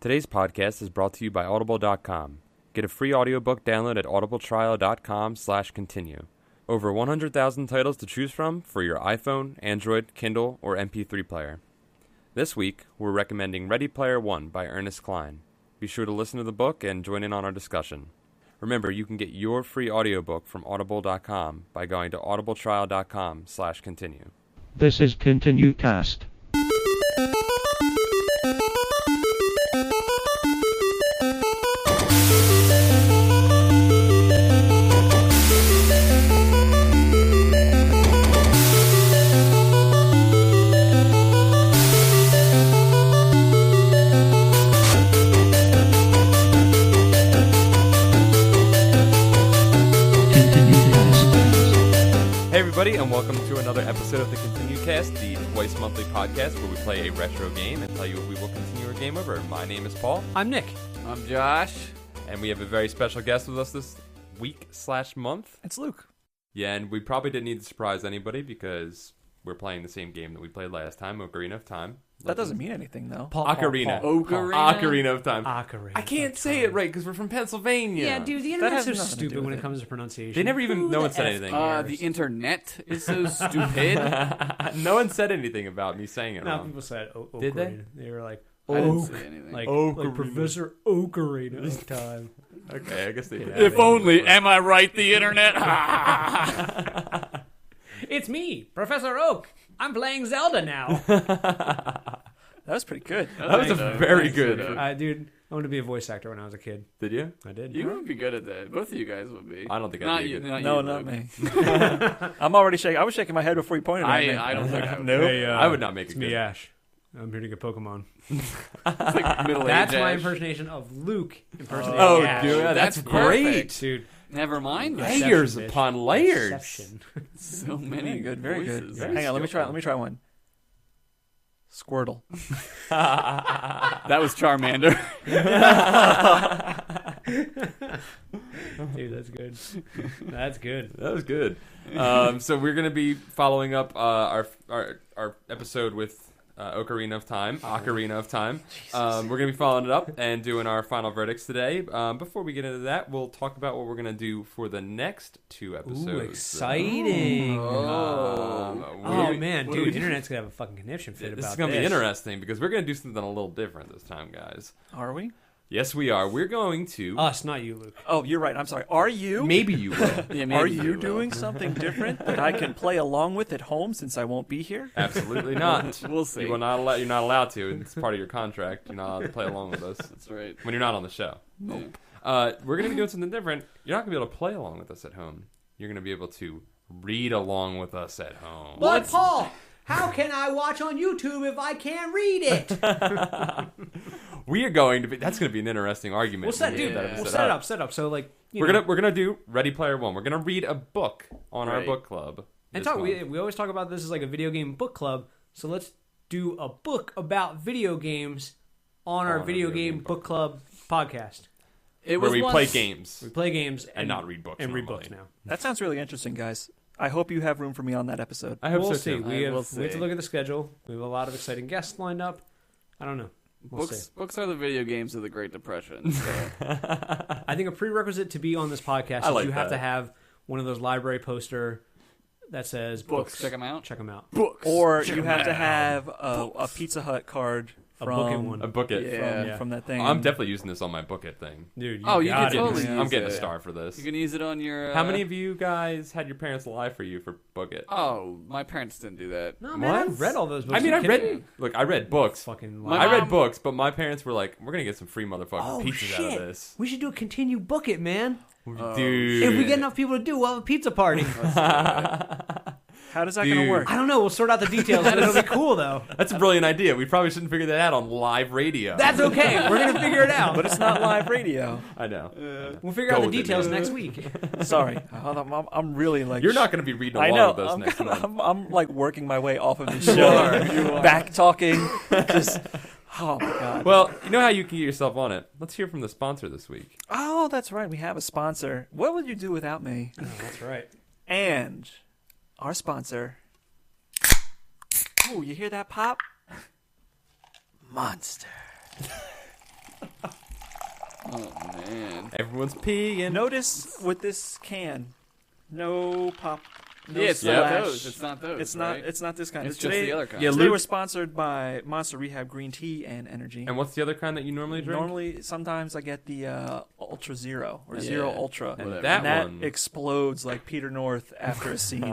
Today's podcast is brought to you by Audible.com. Get a free audiobook download at audibletrial.com/continue. Over 100,000 titles to choose from for your iPhone, Android, Kindle, or MP3 player. This week, we're recommending Ready Player One by Ernest Cline. Be sure to listen to the book and join in on our discussion. Remember, you can get your free audiobook from Audible.com by going to audibletrial.com/continue. This is ContinueCast. And welcome to another episode of the ContinueCast, the twice monthly podcast where we play a retro game and tell you what we will continue our game over. My name is Paul. I'm Nick. I'm Josh. And we have a very special guest with us this week/month. It's Luke. Yeah, and we probably didn't need to surprise anybody because we're playing the same game that we played last time, Ocarina of Time. That doesn't mean anything, though. Ocarina. Ocarina of Time. Ocarina. I can't say it right because we're from Pennsylvania. Yeah, dude, the internet's so stupid when it comes to pronunciation. They never even, no one said anything. The internet is so stupid. No one said anything about me saying it No, wrong. people said Ocarina. Did they? They were like, I didn't say anything. like Ocarina. Professor Ocarina of Time. Okay, I guess they did. If only, am I right, the internet? It's me, Professor Oak. I'm playing Zelda now. That was pretty good. That was a very good. Dude, I wanted to be a voice actor when I was a kid. Did you? I did. You would be good at that. Both of you guys would be. I don't think I'd Not be you. good. Not me. I'm already shaking. I was shaking my head before you pointed at me. I don't think I would. Nope. Hey, I would not make It's it me, good. Ash. I'm here to get Pokemon. It's like middle-aged That's my Ash. impersonation of Luke impersonating Oh, Ash. dude, that's great. perfect. Dude. Never mind. Inception, Layers bitch. upon layers. Inception. So many good Very voices. good. Hang on, let me try one. Squirtle. That was Charmander. Dude, that's good. That's good. That was good. So we're going to be following up our episode with Ocarina of Time. We're going to be following it up and doing our final verdicts today. Before we get into that, we'll talk about what we're going to do for the next two episodes. Ooh, exciting. Oh, man, dude, internet's going to have a fucking conniption fit about This this. is going to be interesting because we're going to do something a little different this time, guys. Are we? Yes, we are. We're going to... Us, not you, Luke. Oh, you're right. I'm sorry. Are you? Maybe you will. Yeah, maybe Are you will. doing something different that I can play along with at home since I won't be here? Absolutely not. We'll see. You're not allowed to. It's part of your contract. You're not allowed to play along with us That's right. when you're not on the show. Nope. We're going to be doing something different. You're not going to be able to play along with us at home. You're going to be able to read along with us at home. But, Paul, how can I watch on YouTube if I can't read it? We are going to be... That's going to be an interesting argument. We'll set, when we dude, get that we'll episode set it up. So, like, We're gonna do Ready Player One. We're going to read a book on our Right. book club. And this talk. month. We always talk about this as like a video game book club. So let's do a book about video games on our video game book club podcast. It Where was we once- play games. We play games And not read books And read normally. books now. That sounds really interesting, guys. I hope you have room for me on that episode. I hope We'll so see. too. We have We'll to see. look at the schedule. We have a lot of exciting guests lined up. I don't know. We'll see. Books are the video games of the Great Depression. So. I think a prerequisite to be on this podcast I is like you have that. to have one of those library poster that says Books. Check 'em out. Check them out. Books. Or you have to have a Pizza Hut card A from, book in one. A book it. Yeah. from that thing. I'm definitely using this on my book it thing. Dude, you Oh, you got can it. totally I'm getting a use it. star for this. You can use it on your... How many of you guys had your parents lie for you for book it? Oh, my parents didn't do that. No, man, I've read all those books. I mean, You I kidding me? read books. Fucking My I read mom- books, but my parents were like, "We're gonna get some free motherfucking Oh, pizzas shit. out of this, We should do a continue book it, man. dude." If we get enough people to do, we'll have a pizza party. How does that Dude. going to work? I don't know. We'll sort out the details, but it'll be cool, though. That's a brilliant idea. We probably shouldn't figure that out on live radio. That's okay. We're going to figure it out. But it's not live radio. I know. We'll figure Go out the with it, details man. next week. Sorry. I'm really like... You're not going to be reading I along know. with us next month. I'm like working my way off of the show. Back talking. Just... Oh, my God. Well, you know how you can get yourself on it. Let's hear from the sponsor this week. Oh, that's right. We have a sponsor. What would you do without me? Oh, that's right. And our sponsor. Oh, you hear that pop? Monster. Oh man. Everyone's peeing. Notice with this can, no pop. No Yeah, it's slash. not those. It's not those. It's not. right? It's not this kind. It's just Today, the other kind. Yeah, today Luke- we're sponsored by Monster Rehab Green Tea and Energy. And what's the other kind that you normally drink? Normally, sometimes I get the Ultra Zero or Yeah. Zero Ultra, And Whatever. that and that one. explodes like Peter North after a scene.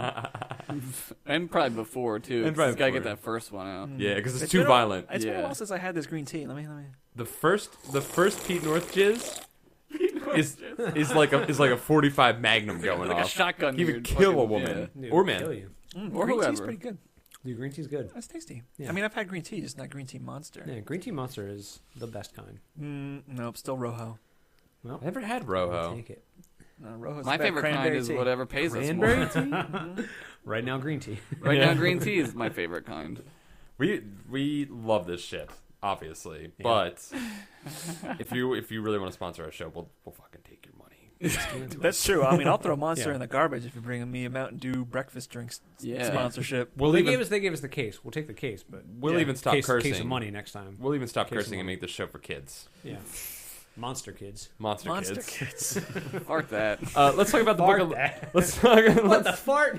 And probably before too. And 'cause probably you gotta before. get that first one out. Yeah, because it's It's too been a- violent. It's been a Yeah. while since I had this green tea. Let me. The first Pete North jizz is like a 45 Magnum going Like a off. shotgun. He dude. would kill a Fucking- woman Dude, or kill man. you. Or green tea's whoever. pretty good. Dude, green tea's good. That's tasty. Yeah. I mean, I've had green tea, just not green tea Monster. Yeah, green tea Monster is the best kind. Nope, still Rojo. Well, I never had I'll Rojo. take it. No, Rojo's My the best. favorite kind Cranberry is tea. whatever pays Cranberry us more. tea? Right now, green tea. Right Yeah. now, green tea is my favorite kind. We love this shit, obviously. Yeah. But if you really want to sponsor our show, we'll fucking take your money. That's true. I mean, I'll throw Monster Yeah. in the garbage if you're bringing me a Mountain Dew breakfast drinks Yeah. sponsorship. We'll they even gave us the case. We'll take the case, but we'll even stop case cursing. of money next time. We'll even stop Case of cursing and money. make this show for kids. Yeah, Monster Kids. Monster Monster kids. Kids. Fuck that. Let's talk about the Fart book. that. Let's talk. What the fart?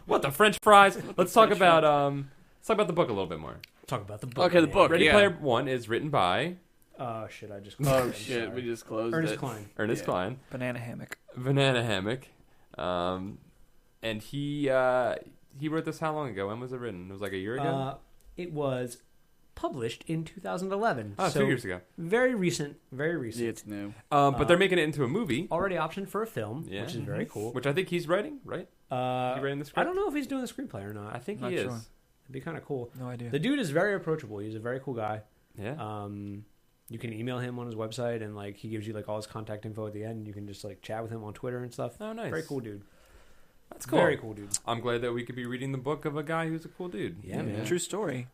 What the French fries? Let's talk about the book a little bit more. Talk about the book. Okay, the book. Ready yeah. Player One is written by Oh shit! I just. Oh I'm shit, sorry. we just closed Ernest it. Cline. Ernest Yeah. Cline, Banana hammock. Banana Hammock, and he wrote this how long ago? When was it written? It was like a year ago. It was published in 2011. Oh, so 2 years ago. Very recent. Very recent. Yeah, it's new. But they're making it into a movie, Already optioned for a film, Yeah. which is very cool. which I think he's writing, right? He writing the script. I don't know if he's doing the screenplay or not. I think Not he is. sure. It'd be kind of cool. No idea. The dude is very approachable. He's a very cool guy. Yeah. You can email him on his website, and like he gives you like all his contact info at the end. You can just like chat with him on Twitter and stuff. Oh, nice. Very cool dude. That's cool. Very cool dude. I'm glad that we could be reading the book of a guy who's a cool dude. Yeah, man. True story.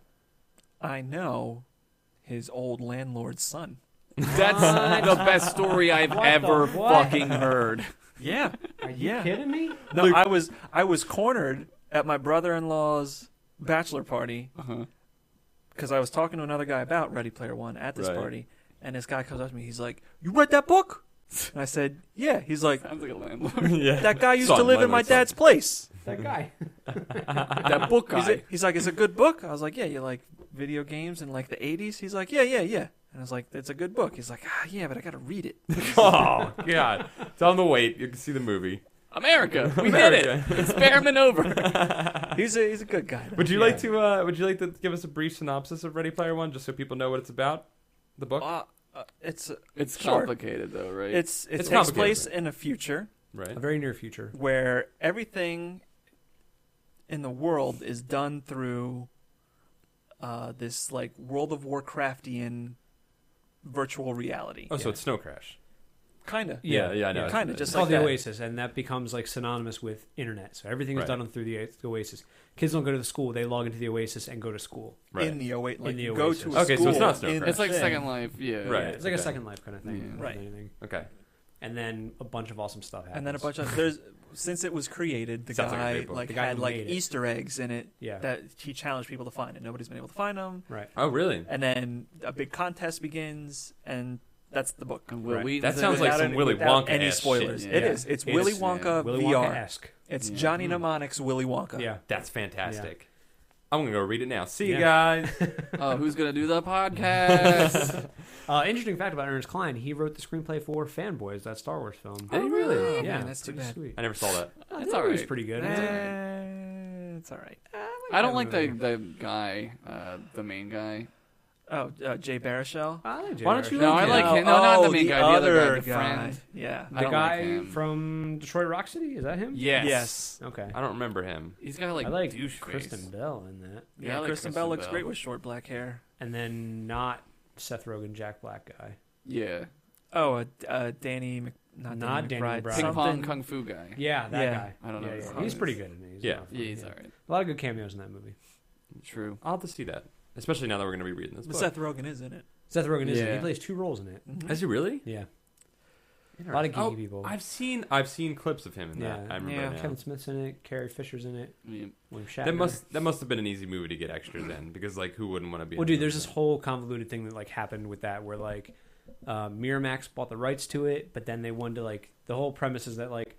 I know his old landlord's son. That's the best story I've What ever the what? fucking heard. Yeah. Are you Yeah. kidding me? No, I was cornered at my brother-in-law's bachelor party Uh-huh. because I was talking to another guy about Ready Player One at this Right. party, and this guy comes up to me. He's like, "You read that book?" And I said, "Yeah." He's like, Sounds like a landlord. Yeah. "That guy used Son, to live in my landlord's son. dad's place." That guy. That book guy. He's like, "It's a good book." I was like, "Yeah, you like video games in like the '80s?" He's like, "Yeah." And I was like, "It's a good book." He's like, "Yeah, but I got to read it." Oh God! Tell him to wait. You can see the movie. America. We did it. Experiment over. He's a good guy. though. Would you like to give us a brief synopsis of Ready Player One, just so people know what it's about? The book, It's It's Sure. complicated though, right? it It's takes complicated. place in a future right? A very near future. where everything in the world is done through this like World of Warcraftian virtual reality. Oh, so it's Snow Crash. Kinda. Yeah, I know. Kinda, It's just called like the that. Oasis, and that becomes like synonymous with internet. So everything is Right. done through the Oasis. Kids don't go to the school; they log into the Oasis and go to school. Right. In the Oasis. Like In the you go Oasis. to a Okay, so school it's not Snow in Crash. It's like thing. Second Life. Yeah. Right. It's like a Okay. Second Life kind of thing. Yeah. more than Right. anything. Okay. And then a bunch of awesome stuff happens. And then a bunch of there's since it was created, the Sounds like a guy great book. like The guy had who like made it. Easter eggs in it Yeah. that he challenged people to find, and nobody's been able to find them. Right. Oh, really? And then a big contest begins, and that's the book. And Will Right. Wheaton's That in sounds it. like Without some any- Willy without Wonka any ass spoilers. shit. It Yeah. is. It's It's- Willy Wonka Willy VR. Wonka-esque. It's Yeah. Johnny Mnemonic's Willy Wonka. Yeah. That's fantastic. I'm gonna go read it now. See you Yeah. guys. Oh, who's gonna do the podcast? Interesting fact about Ernest Cline: he wrote the screenplay for Fanboys, that Star Wars film. Did he really? Oh, Yeah, man, that's too pretty bad. Sweet. I never saw that. It's That all movie's right. pretty good. It's all right. I don't like the guy, the main guy. Oh, Jay Baruchel. I like Jay Why don't you Baruchel. No, I like him. No, not the main guy. The other guy, the guy. friend. Yeah. I the don't guy like him. from Detroit Rock City? Is that him? Yes. Yes. Okay. I don't remember him. He's got like I like douche Kristen face. Bell in that, Yeah, I like Kristen Bell looks Bell. great with short black hair. and then not Seth Rogen, Jack Black guy. Yeah. Oh, Danny Not Danny McBride. McBride. Ping pong Something- kung fu guy. Yeah, that Yeah. guy. I don't know Yeah, who yeah. that He's is. pretty good in it. He's Yeah. a lot of Yeah, fun, he's alright. A lot of good cameos in that movie. True. I'll have to see that, especially now that we're gonna be reading this But book. Seth Rogen is in it. Seth Rogen is in it. Yeah. He plays 2 roles in it. Is he really? Yeah. A lot of geeky people. I've seen clips of him in that. Yeah. I remember Yeah. now. Kevin Smith's in it. Carrie Fisher's in it. Yeah. William Shatner. That must have been an easy movie to get extras in, because like who wouldn't want to be? Well, in dude, a there's movie? this whole convoluted thing that like happened with that, where like Miramax bought the rights to it, but then they wanted to like the whole premise is that like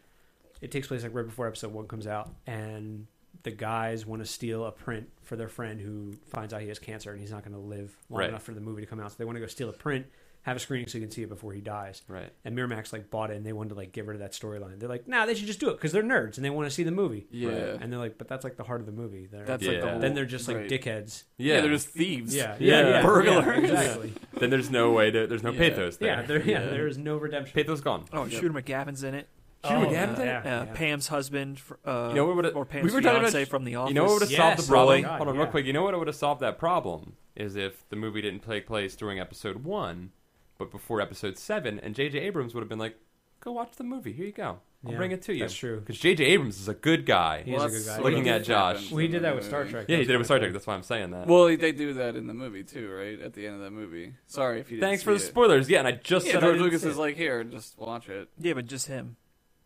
it takes place like right before episode 1 comes out, and the guys want to steal a print for their friend who finds out he has cancer and he's not going to live long enough for the movie to come out. So they want to go steal a print, have a screening so you can see it before he dies. Right. And Miramax like bought it and they wanted to like get rid of that storyline. They're like, nah, they should just do it because they're nerds and they want to see the movie. Yeah. Right. And they're like, but that's like the heart of the movie. That's like the whole, then they're just like dickheads. Yeah, they're just thieves. Yeah. Burglars. Yeah, exactly. Then there's no way to. There's no pathos there. There is no redemption. Pathos gone. Oh, Shooter McGavin's in it. Shooter McGavin's in it? Yeah. Pam's husband, You know what would've- or Pam's we were talking about- fiance from The Office. You know what would have solved the Yes. problem? God, Hold on, yeah. real quick. You know what would have solved that problem is if the movie didn't take place during episode 1, but before episode 7, and J.J. Abrams would have been like, "Go watch the movie. Here you go. I'll Yeah, bring it to you." that's true. Because J.J. Abrams is a good guy. He is a good guy. Looking Yeah. at Josh. Well, he did that with Star Trek. Yeah, he That's did it with Star kinda Trek. That's why I'm saying that. Well, they do that in the movie too, right? At the end of that movie. Sorry if you didn't Thanks for the see it. spoilers. Yeah, and I just Yeah, said I George didn't Lucas see is it. like, here, just watch it. Yeah, but just him.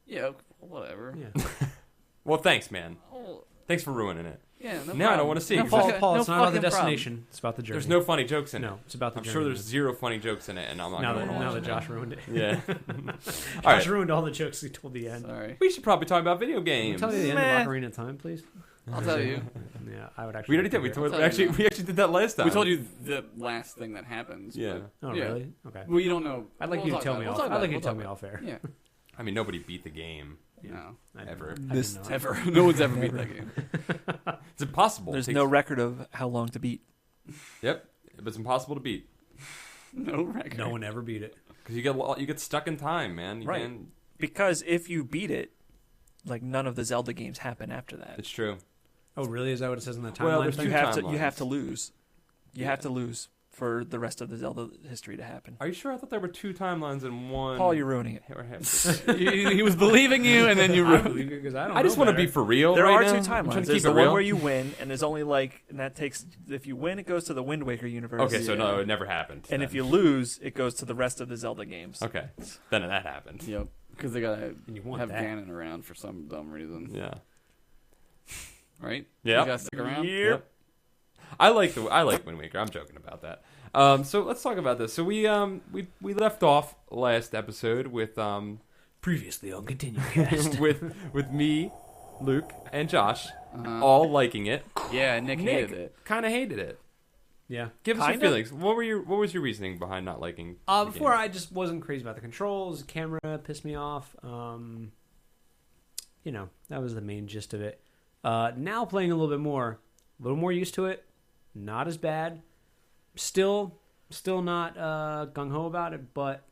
Yeah, whatever. Yeah. Well, thanks, man. Oh, Thanks for ruining it. yeah, no Now I don't want to see it. Paul, 'cause Paul, it's not about the fucking problem. destination. It's about the journey. There's no funny jokes in it. No, it's about the I'm journey. sure there's 0 funny jokes in it, and I'm not now going that, to now watch that it. Josh ruined it. Yeah. Josh All right. ruined all the jokes he told the end. sorry. We should probably talk about video Can games. you tell me the end Meh. of Ocarina of Time, please? I'll tell you. Yeah, I would actually. We already did. like to hear it. I'll tell you We actually did that last time. We told you the last thing that happens. Yeah. Oh, Yeah. really? Okay. But we don't know. I'd like We'll you to talk tell about me it. off. We'll talk I'd about like it. you to tell We'll me talk off air. about it. I mean, nobody beat the game. No, I did Ever. not. I This- did not. Ever. No one's ever beat that game. It's impossible. There's It no takes- record of how long to beat. Yep, but it's impossible to beat No record. No one ever beat it. because you get stuck in time, man. You Right. can't- Because if you beat it, like none of the Zelda games happen after that. It's true. Oh, really? Is that what it says in the timeline? Well, there's thing? two You have timelines. to lose. You Yeah. have to lose for the rest of the Zelda history to happen. Are you sure? I thought there were 2 timelines in one. Paul, you're ruining it. he was believing you, and then you I ruined believe it because I don't. I just want to be for real. There right are now. two I'm trying timelines. to keep There's it the real. one where you win, and there's only and that takes. If you win, it goes to the Wind Waker universe. Okay, so no, it never happened. And then. if you lose, it goes to the rest of the Zelda games. okay, then that happened. Yep. Because they gotta And you want have that. Ganon around for some dumb reason, Yeah. right? Yeah. You gotta stick around. Yep. I like Wind Waker. I'm joking about that. So let's talk about this. So we left off last episode with Previously on ContinueCast. with me, Luke, and Josh Uh-huh. all liking it. Yeah, Nick hated it. Kind of hated it. yeah. Give us your Kinda? feelings. What was your reasoning behind not liking? the Before game? I just wasn't crazy about the controls. The camera pissed me off. That was the main gist of it. Now playing a little more used to it. Not as bad. Still not gung ho about it, but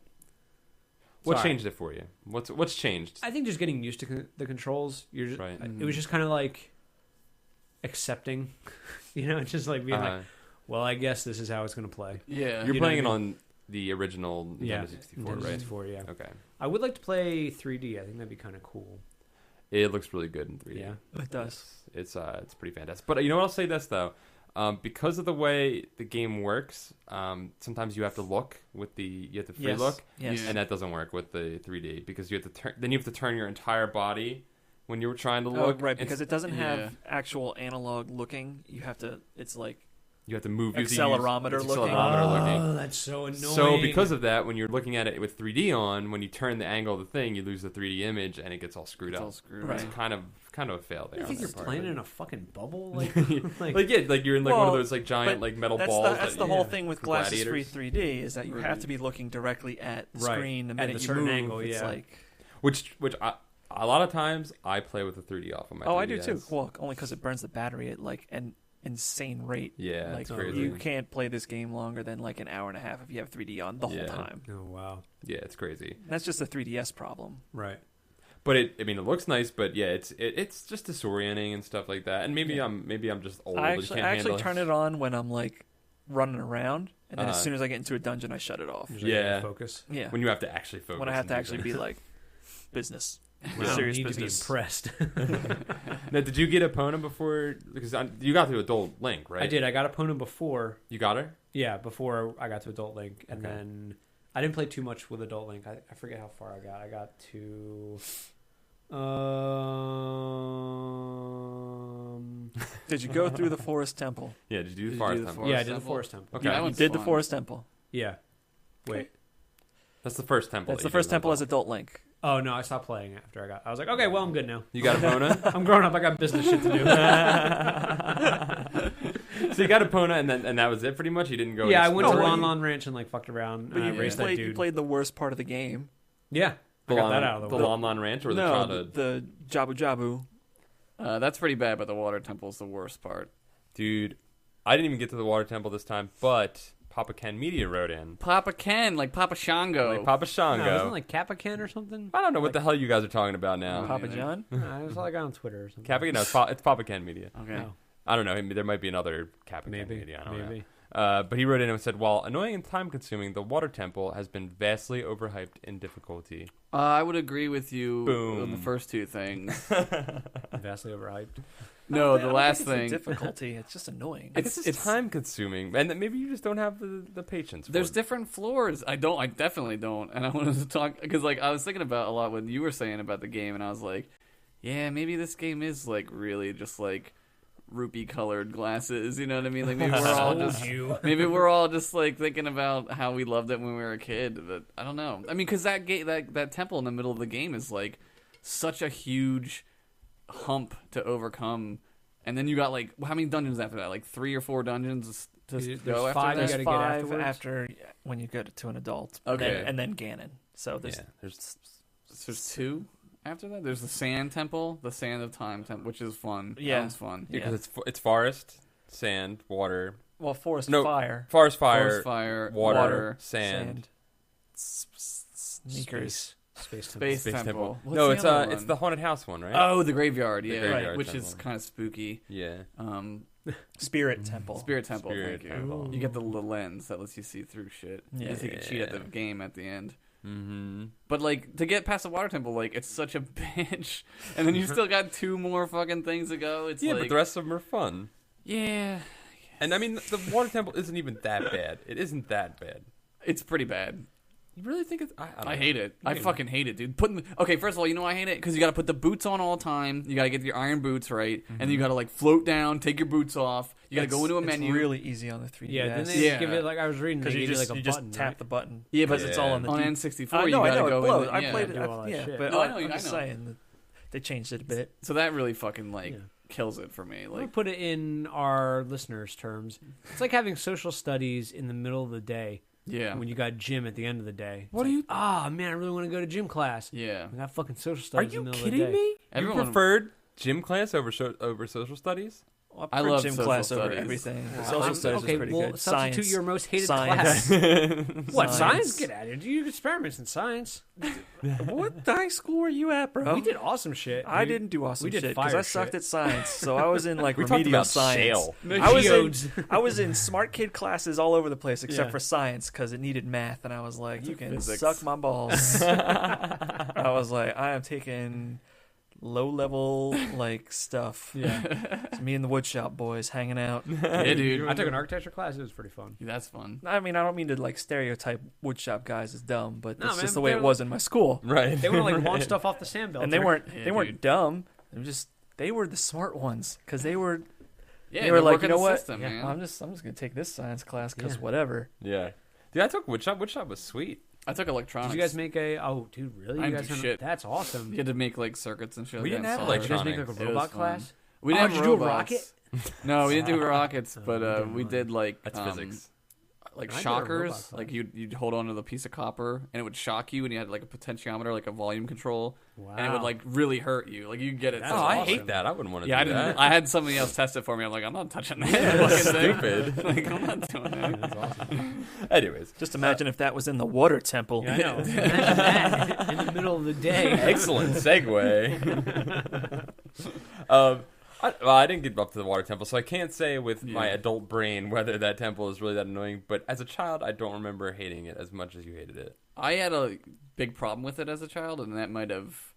What Sorry. changed it for you? What's changed? I think just getting used to the controls. You're just, Right. It was just kind of like accepting, it's just like being like, well, I guess this is how it's going to play. Yeah. You're you know playing it what I on the original Nintendo 64, Nintendo right? 64, yeah. Okay. I would like to play 3D. I think that'd be kind of cool. It looks really good in 3D. Yeah. It does. It's pretty fantastic. But you know what? I'll say this though, because of the way the game works, sometimes you have to look with you have to free Yes. look, Yes. Yeah. and that doesn't work with the 3D because you have to turn. Then you have to turn your entire body when you were trying to Oh, look. right, because it doesn't have Yeah. actual analog looking. You have to. It's like you have to move. Accelerometer it's looking. accelerometer looking. Oh, that's so annoying. So because of that, when you're looking at it with 3D on, when you turn the angle of the thing, you lose the 3D image and it gets all screwed It's up. all screwed Right. up. It's kind of a fail there. you think on you're their part, playing but- in a fucking bubble? Like, like you're in like one of Well, those like giant but like metal that's balls. that's that- the whole yeah. thing with For glasses gladiators. free 3D is that you have Right. to be looking directly at the Right. screen the At minute a you certain move. angle, It's yeah. like which a lot of times I play with the 3D off on my. I do too. 3DS. Well, only because it burns the battery at like an insane rate. Yeah, like it's crazy. you can't play this game longer than like an hour and a half if you have 3D on the Yeah. whole time. oh wow, Yeah, it's crazy. That's just a 3DS problem. right. But it looks nice, but yeah, it's just disorienting and stuff like that. And maybe Yeah. I'm just old. I and actually can't handle turn it on when I'm like running around, and then as Uh-huh. soon as I get into a dungeon, I shut it off. Just like Yeah. focus. Yeah, when you have to actually focus. when I have and to do actually that. be like business. Wow, Serious you need business. to be impressed. Now, did you get Epona before? Because you got to Adult Link, right? I did. I got Epona before. You got her? Yeah, before I got to Adult Link, and Okay. then I didn't play too much with Adult Link. I forget how far I got. I got to. Did you go through the Forest Temple? Yeah. Did you do Did the you Forest do the Temple? Forest Yeah, I did the Temple? Forest Temple. Okay. That You one's did the fun. Forest Temple. Yeah. Wait. That's the first temple. That's the first temple as Adult Link. Oh no, I stopped playing after I was like, okay, well I'm good now. You got Epona? I'm grown up. I got business shit to do. So you got Epona, and that was it pretty much? You didn't go... Yeah, I went to explore? Lon Lon Ranch and like fucked around. But you raced that played. dude. You played the worst part of the game. Yeah, I got that out of the way. Lon Lon Ranch or the No, childhood? the Jabu Jabu. That's pretty bad, but the water temple's the worst part. Dude, I didn't even get to the water temple this time, but Papa Ken Media wrote in. Papa Ken, like Papa Shango. Like Papa Shango. No, isn't it like Kappa Ken or something? I don't know what the hell you guys are talking about now. Papa John. No, it was like on Twitter or something. Kappa? No, it's Papa Ken Media. Okay. No, I don't know. There might be another Kappa Ken maybe. Media. I don't know. Maybe. But he wrote in and said, while annoying and time-consuming, the water temple has been vastly overhyped in difficulty. I would agree with you Boom. on the first two things. Vastly overhyped. No, the last It's thing. difficulty. It's just annoying. I guess it's time-consuming, and maybe you just don't have the patience. There's for it. different floors. I definitely don't. And I wanted to talk because, like, I was thinking about a lot what you were saying about the game, and I was like, yeah, maybe this game is like really just like rupee colored glasses. You know what I mean? Like maybe we're all just like thinking about how we loved it when we were a kid. But I don't know. I mean, because that temple in the middle of the game is like such a huge hump to overcome. And then you got like how many dungeons after that? Like 3 or 4 dungeons to There's go after 5 that. you There's gotta get 5 afterwards? after when you go to an adult. Okay. And then Ganon. So there's There's 2 after that. There's the Sand Temple, the Sand of Time Temple, which is fun. Yeah. Sounds fun. Yeah. Because it's forest, sand, water, well, forest No. fire, forest fire, Forest fire, water, sand. sneakers. Space Temple. Space Temple. What's No, the it's other it's one? the haunted house one, right? Oh, the graveyard, yeah, graveyard which is temple. kind of spooky. Yeah. Spirit Temple. Spirit Temple, Spirit thank you. Temple. You get the lens that lets you see through shit. Yeah. You can cheat at the Yeah. game at the end. Mm-hmm. But like to get past the water temple, like it's such a bitch, and then you still got 2 more fucking things to go. It's Yeah, like, but the rest of them are fun. yeah, And I mean, the water temple isn't even that bad. It isn't that bad. it's pretty bad. You really think it's? I don't I know. hate it. I Yeah. fucking hate it, dude. Okay, first of all, you know why I hate it? Because you got to put the boots on all the time. You got to get your iron boots right, and then you got to like float down, take your boots off. You got to go into a menu. It's really easy on the 3DS. Yeah, then they Yeah. give it like I was reading. because They you gave just you like a you just button, tap right? the button. Yeah, because but it's all on the on D- N64. You no, got I know to it go blows. in. I Yeah. played it. Do all that Yeah, shit. but No, I I'm know, I just know. saying that they changed it a bit. So that really fucking like Yeah. kills it for me. I'm gonna Like, put it in our listeners' terms. It's like having social studies in the middle of the day yeah, when you got gym at the end of the day. What are you? Ah, man, I really want to go to gym class. yeah. I got fucking social Are studies you in the middle kidding of the day. me? Everyone- You preferred gym class over social studies? Well, I prefer love gym social class over studies. everything. Well, Social I'm- studies okay, is pretty well, good. substitute Science. your most hated Science. class. What, Science. science? Get at it. Do you experiments in science? What high school were you at, bro? We did awesome shit. I didn't do awesome we did shit because fire I sucked shit. at science. So I was in like We talked remedial about science. shale. I was in smart kid classes all over the place except Yeah. for science because it needed math, and I was like, you can Physics. suck my balls. I was like, I am taking low level like stuff. Yeah. It's me and the woodshop boys hanging out. Yeah, dude. I took an architecture class. It was pretty fun. That's fun. I mean, I don't mean to like stereotype woodshop guys as dumb, but No, that's man, just the but way they're it was in my school. Right. They want to like launch stuff off the sand belt. And they weren't Yeah, they weren't dude. dumb. They were the smart ones because they were. Yeah, They were like, working you know the what? System, Yeah. man. Well, I'm just gonna take this science class because Yeah. whatever. Yeah. Dude, I took woodshop. Woodshop was sweet. I took electronics. Did you guys make a? Oh, dude, really? I You didn't guys do are- shit. That's awesome. You had to make like circuits and shit. We like didn't that. have So- Did you guys make like electronics. a It was robot fun. class? We Oh, didn't did have you do a robots. No, we didn't do rockets, but we did we one. did like That's physics. like I did a shockers. robot class. Like you'd hold on to the piece of copper and it would shock you, and you had like a potentiometer, like a volume control, Wow. and it would like really hurt you. Like you get it. That's Oh, so I awesome. hate that. I wouldn't want to Yeah, I do didn't. that. I had somebody else test it for me. I'm like, I'm not touching that. That's fucking thing. stupid. Like I'm not doing that. That's awesome. Anyways, Just imagine if that was in the water temple. Yeah, I know. Imagine that in the middle of the day. excellent segue. I didn't get up to the water temple, so I can't say with my Yeah. adult brain whether that temple is really that annoying. But as a child, I don't remember hating it as much as you hated it. I had a big problem with it as a child, and that might have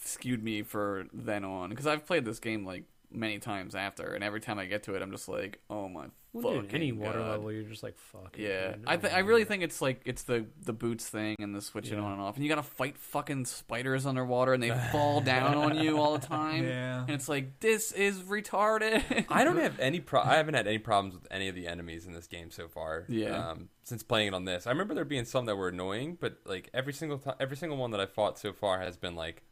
skewed me for then on. Because I've played this game like many times after, and every time I get to it, I'm just like, oh my Well, dude, fucking any water God. level, you're just like, fuck. it, Yeah, dude. I really think it's like it's the boots thing and the switching on and off, and you gotta fight fucking spiders underwater, and they fall down on you all the time. Yeah. And it's like, this is retarded. I don't have I haven't had any problems with any of the enemies in this game so far. Yeah. Since playing it on this, I remember there being some that were annoying, but like every single one that I fought so far has been like,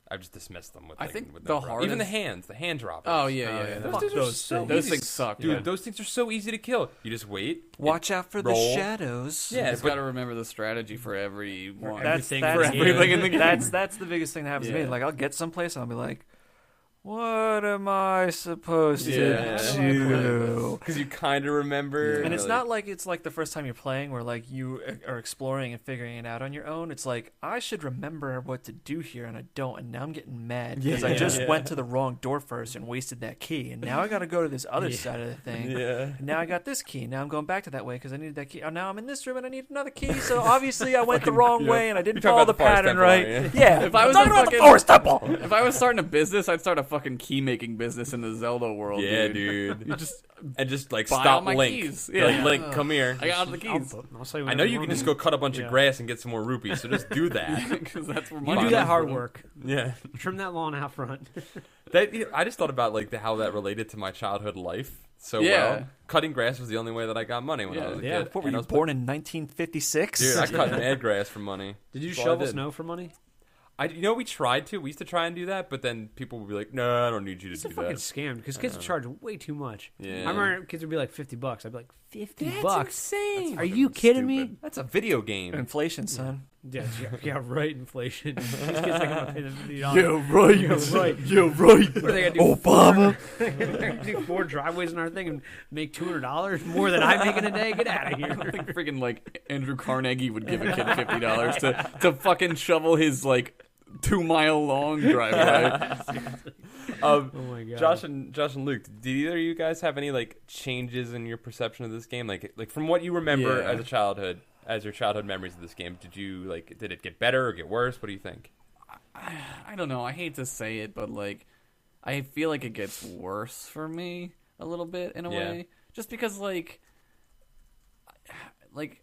I've just dismissed them with. I Like, think with the no problem. Even the hardest- hand droppers. Oh yeah. Fuck Those those so things. Those easy- things suck, dude. yeah. Those things are so easy to kill. You just wait. Watch out for the roll. shadows. Yeah, Just but gotta remember the strategy for every one. Everything that's, in the that's, game. everything in the game. That's the biggest thing that happens to Yeah. me. Like I'll get someplace and I'll be like, what am I supposed Yeah. to do? because you kind of remember. And it's like- not like it's like the first time you're playing where like you are exploring and figuring it out on your own. It's like I should remember what to do here and I don't, and now I'm getting mad because I just went to the wrong door first and wasted that key, and now I got to go to this other side of the thing. Yeah. And now I got this key. Now I'm going back to that way because I needed that key. Oh, now I'm in this room and I need another key. So obviously I went the wrong way and I didn't You're talking follow the about the forest pattern temple, right. aren't you? Yeah. If I was talking a about the fucking- forest temple. If I was starting a business, I'd start a fucking key making business in the Zelda world. Yeah, dude. dude. You just And just like buy all stop my Link. keys. You're Yeah. like, Link, come here. I got all the keys. I'll say I know whatever you can want. just go cut a bunch Yeah. of grass and get some more rupees, so just do that. Because that's where You money do comes that hard from. work. Yeah. Trim that lawn out front. I just thought about like how that related to my childhood life so Yeah. well. Cutting grass was the only way that I got money when I was a Yeah. kid. What were And I you was- born in 1956? Dude, I cut mad grass for money. Did you That's all I shovel did. snow for money? We tried to. We used to try and do that, but then people would be like, "No, I don't need you to It's a do fucking that." scam because kids would charge way too much. Yeah. I remember kids would be like $50. I'd be like, $50 That's bucks. insane. Are you kidding me? Stupid. That's a video game. Inflation, son. Yeah, right. Inflation. These kids think I'm gonna pay them $50. right. Yeah, right. Yeah, right. What are they gonna do? Obama. They're gonna do 4 driveways in our thing and make $200 more than I make in a day. Get out of I here. think freaking like Andrew Carnegie would give a kid $50 to fucking shovel his like 2-mile long driveway. Oh my god. Josh and Luke, did either of you guys have any like changes in your perception of this game? Like from what you remember Yeah. as your childhood memories of this game, did it get better or get worse? What do you think? I don't know. I hate to say it, but like, I feel like it gets worse for me a little bit in a Yeah. way, just because like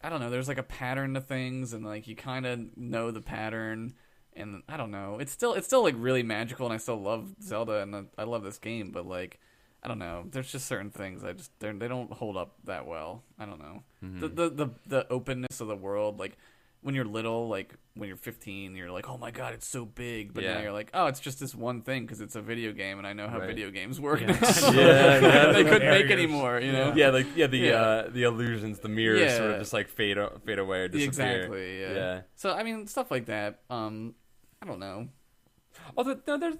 I don't know. There's like a pattern to things, and like you kind of know the pattern, and I don't know. It's still like really magical, and I still love Zelda, and I love this game, but like. I don't know. There's just certain things they don't hold up that well. I don't know. The openness of the world, like when you're little, like when you're 15, you're like, oh my god, it's so big. But Yeah. now you're like, oh, it's just this one thing because it's a video game, and I know how Right. video games work. Yeah. now. Yeah, they couldn't make barriers. anymore. You know. The illusions, the mirrors sort Yeah. of just like fade away or disappear. Exactly. Yeah. Yeah. So I mean, stuff like that. I don't know. Although no, there's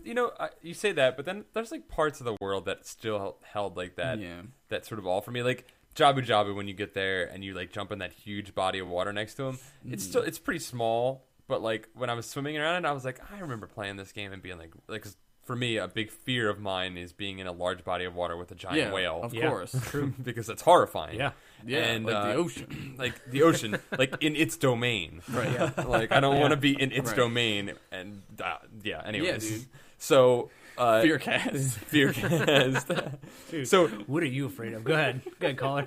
you say that, but then there's like parts of the world that still held like that. Yeah. That sort of all for me, like Jabu Jabu. When you get there and you like jump in that huge body of water next to him, it's pretty small. But like when I was swimming around it, I was like, I remember playing this game and being like 'cause for me, a big fear of mine is being in a large body of water with a giant Yeah. whale. Of Yeah. course. Because it's horrifying. Yeah. Yeah. And, like the ocean. like the ocean, like in its domain. Right. Yeah. Like I don't want to be in its Right. domain. And anyways, Yeah, dude. so Fearcast. Fearcast. Dude, So what are you afraid of? Go ahead, caller.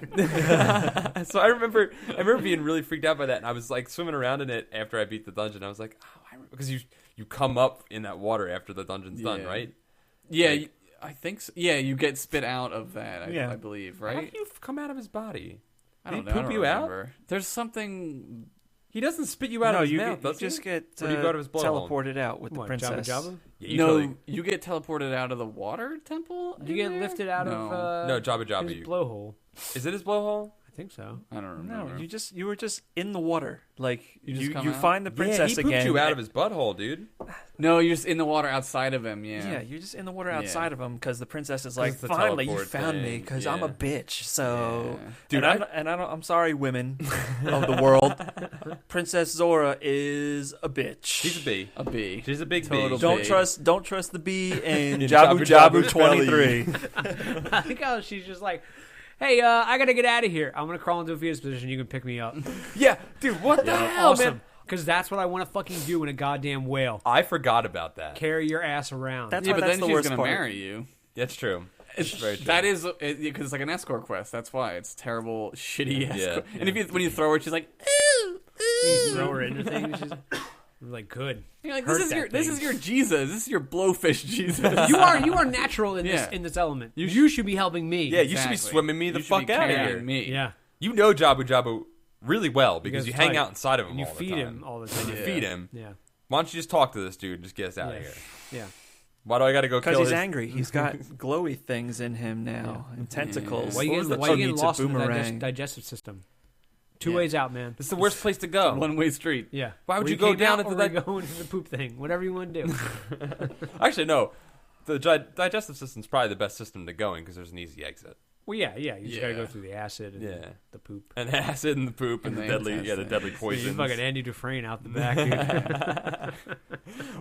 so I remember being really freaked out by that, and I was like swimming around in it after I beat the dungeon. I was like, because you come up in that water after the dungeon's done, Yeah. right? Yeah. Like- I think so. Yeah, you get spit out of that. Yeah. I believe. How Right. do you come out of his body? I Did don't he know. poop I don't you out? remember. There's something. He doesn't spit you out of his mouth, does just he? get Or do you go to his blowhole? teleported out with the What, princess. Jabba Jabba? Yeah, you No, totally- you get teleported out of the water temple. You get in there? lifted out No. of No, Jabba Jabba. his You- blowhole. Is it his blowhole? I think so. I don't remember. No, you were just in the water. Like You just you come out? find the princess yeah, he pooped again. you out of his butthole, dude. No, you're just in the water outside of him. Yeah. Yeah, you're just in the water Yeah. outside of him because the princess is like, it's the finally you teleport found me thing, because I'm a yeah. bitch. So, Yeah. Dude, I'm sorry, women of the world. Princess Zora is a bitch. She's a bee. A bee. She's a big Total bee. bee. Don't trust the bee and In Jabu Jabu Jabu Jabu's 23. I think how she's just like, hey, I gotta get out of here. I'm gonna crawl into a fetus position. You can pick me up. Yeah, dude, what the hell, Awesome. man? Because that's what I want to fucking do in a goddamn whale. I forgot about that. Carry your ass around. That's Yeah, why but that's then the she's worst gonna part. marry you. That's true. It's very true. That is because it's like an escort quest. That's why it's terrible, shitty escort. Yeah. And when you throw her, she's like, You throw her into things. She's like, good. you're like, Hurt this is your Jesus. This is your blowfish Jesus. You are natural in Yeah. this element. You should be helping me. Yeah, you should be Exactly. swimming me the You should fuck be out of carrying here. Me. Yeah. You know Jabu really well because you guys hang tight. out inside of him And you all the feed time. him all the time. You feed him. Yeah. Why don't you just talk to this dude? Just get us out of Yeah. here. Yeah. Why do I got to go kill Because he's his... angry. He's got glowy things in him now and tentacles. Why you Or getting meets lost a in the boomerang. digestive system? Two Yeah. ways out, man. This is the worst place to go. One-way street. Yeah. Why would Where you go came down out into or where that- you go into the poop thing? Whatever you want to do. Actually, no. The digestive system's probably the best system to go in because there's an easy exit. Well, yeah. You just got to Yeah. go through the acid and the poop. And acid and the poop and, And the the deadly, intestines. deadly You poisons. fucking Andy Dufresne out the back, dude.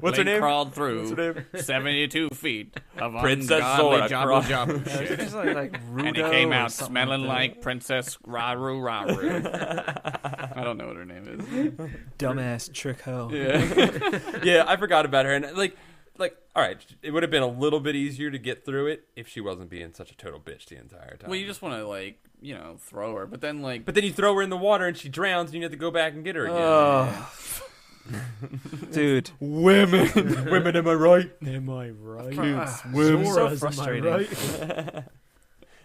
What's her Link name? crawled What's through her name? 72 feet of Princess ungodly Zora jobble jobble shit. It's like Rudo And he came or out something smelling that. like Princess Raru Raru. I don't know what her name is. Dumbass trick hoe. Yeah. Yeah, I forgot about her. And like, all right, it would have been a little bit easier to get through it if she wasn't being such a total bitch the entire time. Well, you just want to throw her, but then But then you throw her in the water and she drowns, and you have to go back and get her again. Oh. Dude. Women, am I right? Am I right? Swim. So Zora's, frustrating. Am I right?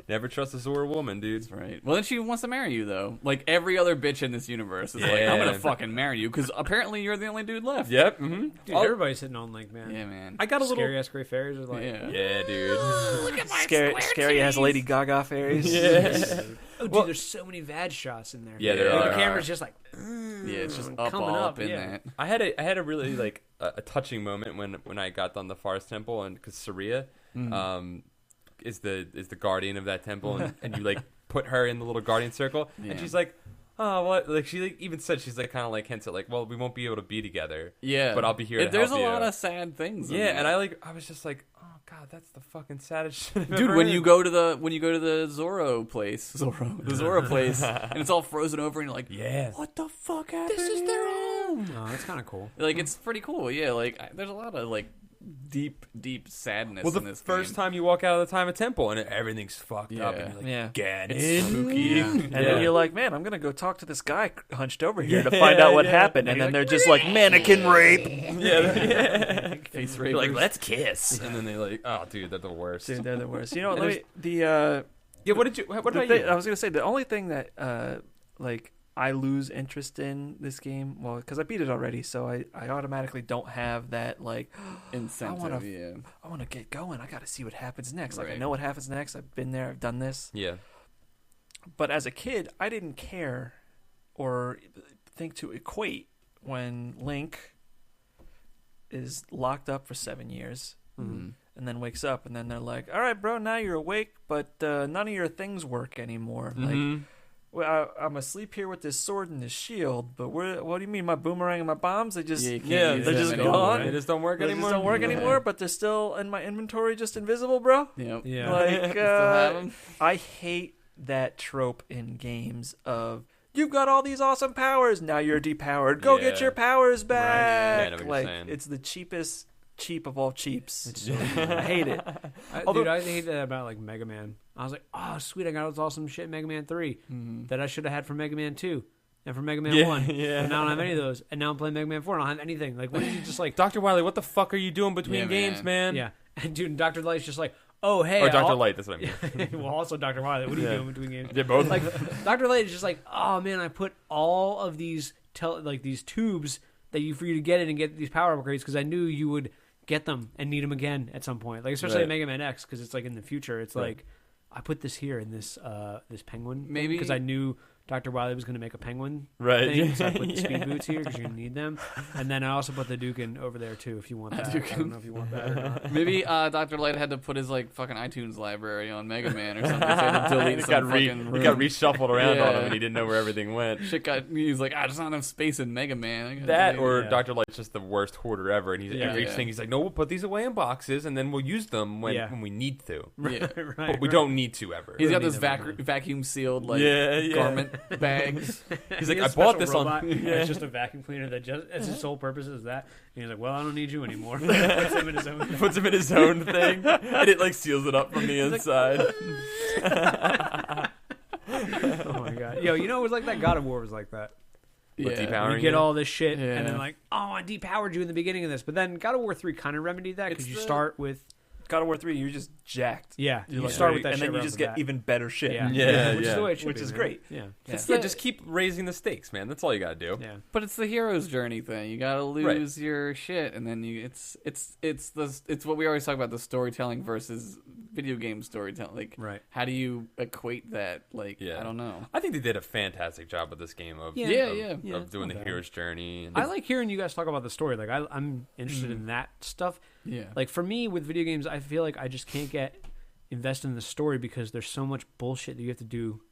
Never trust a Zora woman, dude. That's right. Well, then she wants to marry you, though. Like every other bitch in this universe is like, Yeah. I'm gonna fucking marry you because apparently you're the only dude left. Yep. Mm-hmm. Dude, everybody's hitting on Link, man. Yeah, man. I got a little. Scary ass gray fairies are like, Yeah. Yeah, dude. Scary has Lady Gaga fairies. Yeah. oh, dude, Well- there's so many VAD shots in there. Yeah, there Like, are. the camera's just like, Yeah, it's just up coming all up, up in yeah. that. I had a really like a touching moment when I got done the Forest Temple, and because Saria, is the guardian of that temple, and you like put her in the little guardian circle, Yeah. and she's like, oh, what? Like she like, even said she's like kind of like hints at like, well, we won't be able to be together. Yeah, But I'll be here to There's help a lot you. of sad things. in Yeah, that. and I was just like, oh god, that's the fucking saddest shit. I've Dude, ever when heard. you go to the Zorro place, the Zora place, and it's all frozen over, and you're like, Yes. what the fuck happened? This is their home. oh, that's kind of cool. Like it's pretty cool. Yeah, like there's a lot of like deep sadness. Well, the in this first game. time you walk out of the time of temple and everything's fucked up, Yeah. and you're like, Yeah. Ganon. It's spooky. Yeah. And then you're like, man, I'm going to go talk to this guy hunched over here to find out what happened. And then they're just like, mannequin rape. yeah. Face You're like, rapers. let's kiss, and then they like, oh, dude, they're the worst. Dude, they're the worst. You know, And let me, the Yeah, what about the you? thing, I was going to say, the only thing that, like, I lose interest in this game, well, because I beat it already, so I automatically don't have that, like, Incentive. I want to get going. I got to see what happens next. Like, I Right. know what happens next. I've been there. I've done this. Yeah. But as a kid, I didn't care or think to equate when Link is locked up for 7 years Mhm. and then wakes up, and then they're like, all right, bro, now you're awake, but none of your things work anymore. Like, Mhm. well, I'm asleep here with this sword and this shield, but what do you mean, my boomerang and my bombs? They just, Yeah, you can't Yeah, use they're them just anymore, gone. right? They just don't work they just anymore. don't work Yeah. anymore, but they're still in my inventory, just invisible, bro. Yep. Yeah. Like, Still have 'em? I hate that trope in games of you've got all these awesome powers, now you're depowered. Go get Yeah. your powers Yeah, I back. know what you're Like saying. it's the cheap of all cheaps. It's so I hate it. dude, I hate that about like Mega Man. I was like, oh sweet, I got all this awesome shit in Mega Man 3 that I should have had from Mega Man 2 and from Mega Man Yeah, 1. yeah. And now I don't have any of those. And now I'm playing Mega Man 4 and I don't have anything. Like, what did you just like? Dr. Wily, what the fuck are you doing between Yeah, games, man? Yeah. And dude, Dr. Light's just like, oh hey, Or Dr. I'll- Light, that's what I mean. well, also Dr. Wily. What are you Yeah. doing between games? They're both Like Dr. Light is just like, oh man, I put all of these these tubes that for you to get in and get these power upgrades because I knew you would get them and need them again at some point. Like especially Right. in Mega Man X because it's like in the future. It's Right. like I put this here in this this penguin Maybe- because I knew Dr. Wily was going to make a penguin Right. thing. So I put the Yeah. speed boots here because you're going to need them. And then I also put the Dukin over there too if you want that. I don't know if you want that or not. Maybe Dr. Light had to put his like fucking iTunes library on Mega Man or something. So he had to delete it some got, fucking it got reshuffled around on him Yeah. and he didn't know where everything went. Shit got. He's like, there's not enough space in Mega Man. I gotta That delete or it. Yeah. Dr. Light's just the worst hoarder ever, and he's Yeah. every Yeah. thing he's like, no, we'll put these away in boxes and then we'll use them when, Yeah. when we need to. Yeah. right, But we don't need to ever. He's got Really this never mind. vacuum sealed like Yeah, yeah. garment bags. He's like, I bought this on. It's just a vacuum cleaner that just its sole purpose is that. And he's like, well, I don't need you anymore. Puts him in his own. Puts him in his own thing, and it like seals it up from the inside. Oh my god, yo, you know it was like that. God of War was like that. What, Yeah. depowering You get you? all this shit, Yeah. and then like, oh, I depowered you in the beginning of this, but then God of War 3 kind of remedied that because It's you the- start with God of War 3, you're just jacked. you You're start like, with that, and shit then you right just off the get bat. even better shit. Yeah, Yeah, which is the way it should Which be, is man. great. Yeah, Yeah, just keep raising the stakes, man. That's all you gotta do. yeah. But it's the hero's journey thing. You gotta lose your shit, and then it's what we always talk about, the storytelling versus video game storytelling. Like, Right. how do you equate that? Like, Yeah. I don't know. I think they did a fantastic job with this game of Yeah. of doing the Okay. hero's journey. And I like hearing you guys talk about the story. Like, I'm interested in that stuff. Yeah, Like, for me, with video games, I feel like I just can't get invested in the story because there's so much bullshit that you have to do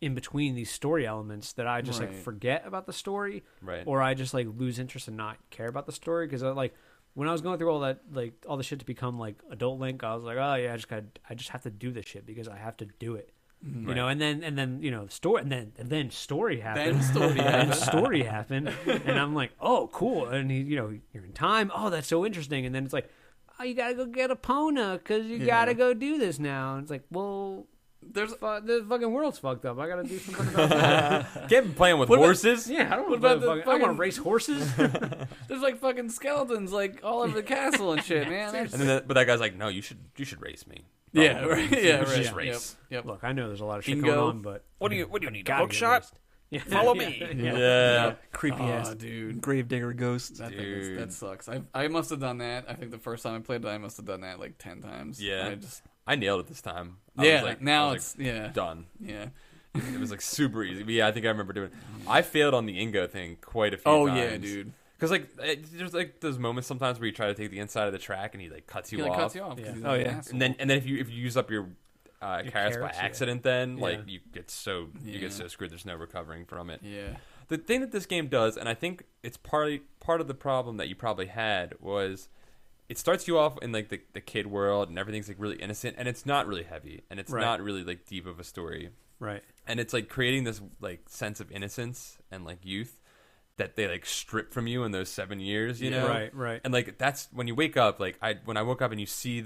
in between these story elements that I just like Right. forget about the story, right. or I just like lose interest and not care about the story because like when I was going through all that, like all the shit to become like adult Link, I was like, oh yeah, I just have to do this shit because I have to do it. You know, and then you know, story, and then story happened. And story happened, and I'm like, oh, cool. And you know, you're in time. Oh, that's so interesting. And then it's like, oh, you gotta go get a Pona because you gotta go do this now. And it's like, well, the fucking world's fucked up. I gotta do something about that. Get playing with What about- horses. Yeah, I don't What want about the I want to fucking- race horses. there's like fucking skeletons like all over the castle and shit, man. And then but that guy's like, no, you should race me. Yeah, Probably. right. Yeah, You should right. just race. Yep. Look, I know there's a lot of shit Ingo. going on, but What do you need? A gotta hook get shot? raced. Yeah. Follow me. Yeah. Creepy Oh, ass dude. gravedigger ghost. That thing Dude. that sucks. I must have done that. I think the first time I played it, I must have done that like 10 times. Yeah. I just I nailed it this time. yeah. I Now was it's yeah. done. Yeah. It was like super easy. But yeah, I think I remember doing it. I failed on the Ingo thing quite a few Oh times. yeah, dude. Because like there's like those moments sometimes where you try to take the inside of the track and he like cuts you He like off. cuts you off. 'cause Yeah. he's Oh, an yeah. asshole. And then if you use up your carrots by carrots, yeah. accident, then Yeah. like you get so Yeah. screwed. There's no recovering from it. yeah. The thing that this game does, and I think it's part of the problem that you probably had, was it starts you off in like the kid world and everything's like really innocent and it's not really heavy and it's Right. not really like deep of a story. Right. And it's like creating this like sense of innocence and like youth that they like strip from you in those 7 years, you know? Right. Right. And like that's when you wake up. Like when I woke up and you see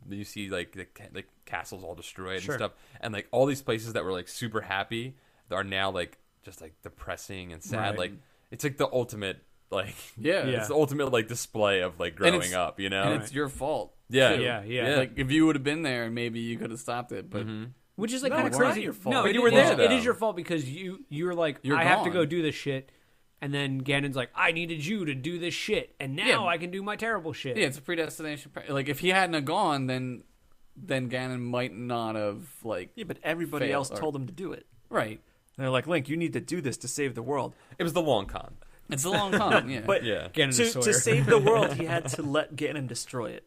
you see like the castles all destroyed Sure. and stuff, and like all these places that were like super happy are now like just like depressing and sad. Right. Like it's like the ultimate like Yeah. Yeah. it's the ultimate like display of like And growing up. You know? And it's your fault. Yeah. too. Yeah. Like if you would have been there, maybe you could have stopped it. But Mhm. Which is like No, kind of it's not crazy. your fault. No, But it you were is- there, It though. is your fault because you're like, You're I have to gone. go do this shit, and then Ganon's like, I needed you to do this shit, and now Yeah. I can do my terrible shit. yeah, it's a predestination. Like if he hadn't have gone, then Ganon might not have like Yeah, but everybody Fail, else or- told him to do it. right. And they're like, Link, you need to do this to save the world. It was the long con. It's a long con. Yeah. But Yeah. Ganon is to Sawyer. save the world, he had to let Ganon destroy it.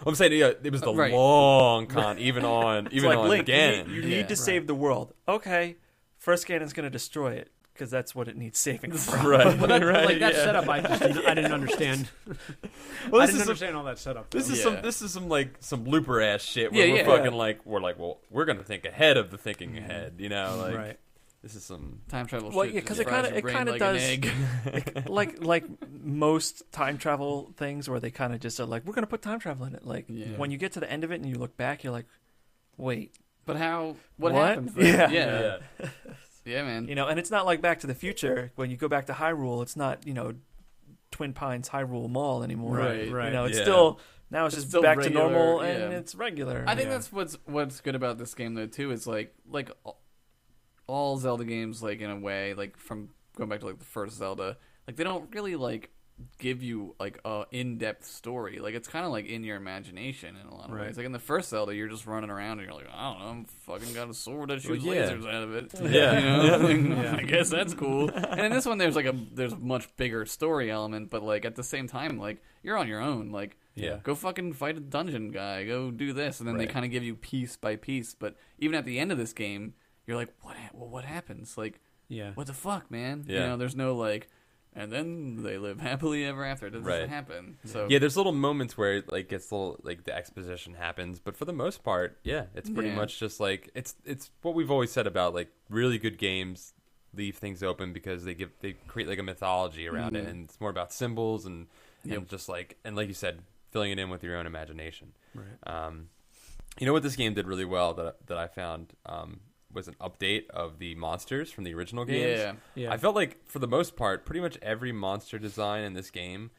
I'm saying yeah, it was the Right. long con, even on It's like, on Link, Ganon. you Yeah. need to save the world. Okay, first Ganon's going to destroy it because that's what it needs saving from. Right, But that, right, like that yeah. setup, I didn't understand. Well, I this didn't is understand all that setup. This is Yeah. some blooper ass shit where Yeah, we're yeah. fucking like well we're gonna think ahead of the thinking ahead, you know, like right. this is some time travel. Well, shit yeah, just 'cause it fries kinda- your it brain kinda like does- an egg. like most time travel things where they kind of just are like, we're going to put time travel in it. Like Yeah. when you get to the end of it and you look back, you're like, wait, But how? What, What? happens? Then? Yeah. Yeah, man. you know, and it's not like Back to the Future. When you go back to Hyrule, it's not, Twin Pines Hyrule Mall anymore. Right, right. You know, it's Yeah. still, now it's It's just still back regular, to normal yeah. and it's regular. I think Yeah. that's what's good about this game though too. Is like all Zelda games, like in a way, like from going back to like the first Zelda, like they don't really like give you like a in-depth story. Like it's kind of like in your imagination in a lot of Right. ways. Like in the first Zelda, you're just running around and you're like, I don't know, I'm fucking got a sword that shoots yeah. lasers out of it. Yeah. You know? Yeah. I guess that's cool. And in this one, there's a much bigger story element, but like at the same time, like you're on your own. Like Yeah. go fucking fight a dungeon guy. Go do this, and then they Right. kind of give you piece by piece. But even at the end of this game, you're like, what happens? Like, Yeah. what the fuck, man? Yeah. You know, there's no like, and then they live happily ever after. It doesn't Right. happen. So Yeah, there's little moments where like it's little like the exposition happens, but for the most part, yeah, it's pretty Yeah. much just like it's what we've always said about like really good games leave things open because they create like a mythology around it, and it's more about symbols and just like you said, filling it in with your own imagination. Right. You know what this game did really well that I found was an update of the monsters from the original games. Yeah. I felt like for the most part, pretty much every monster design in this game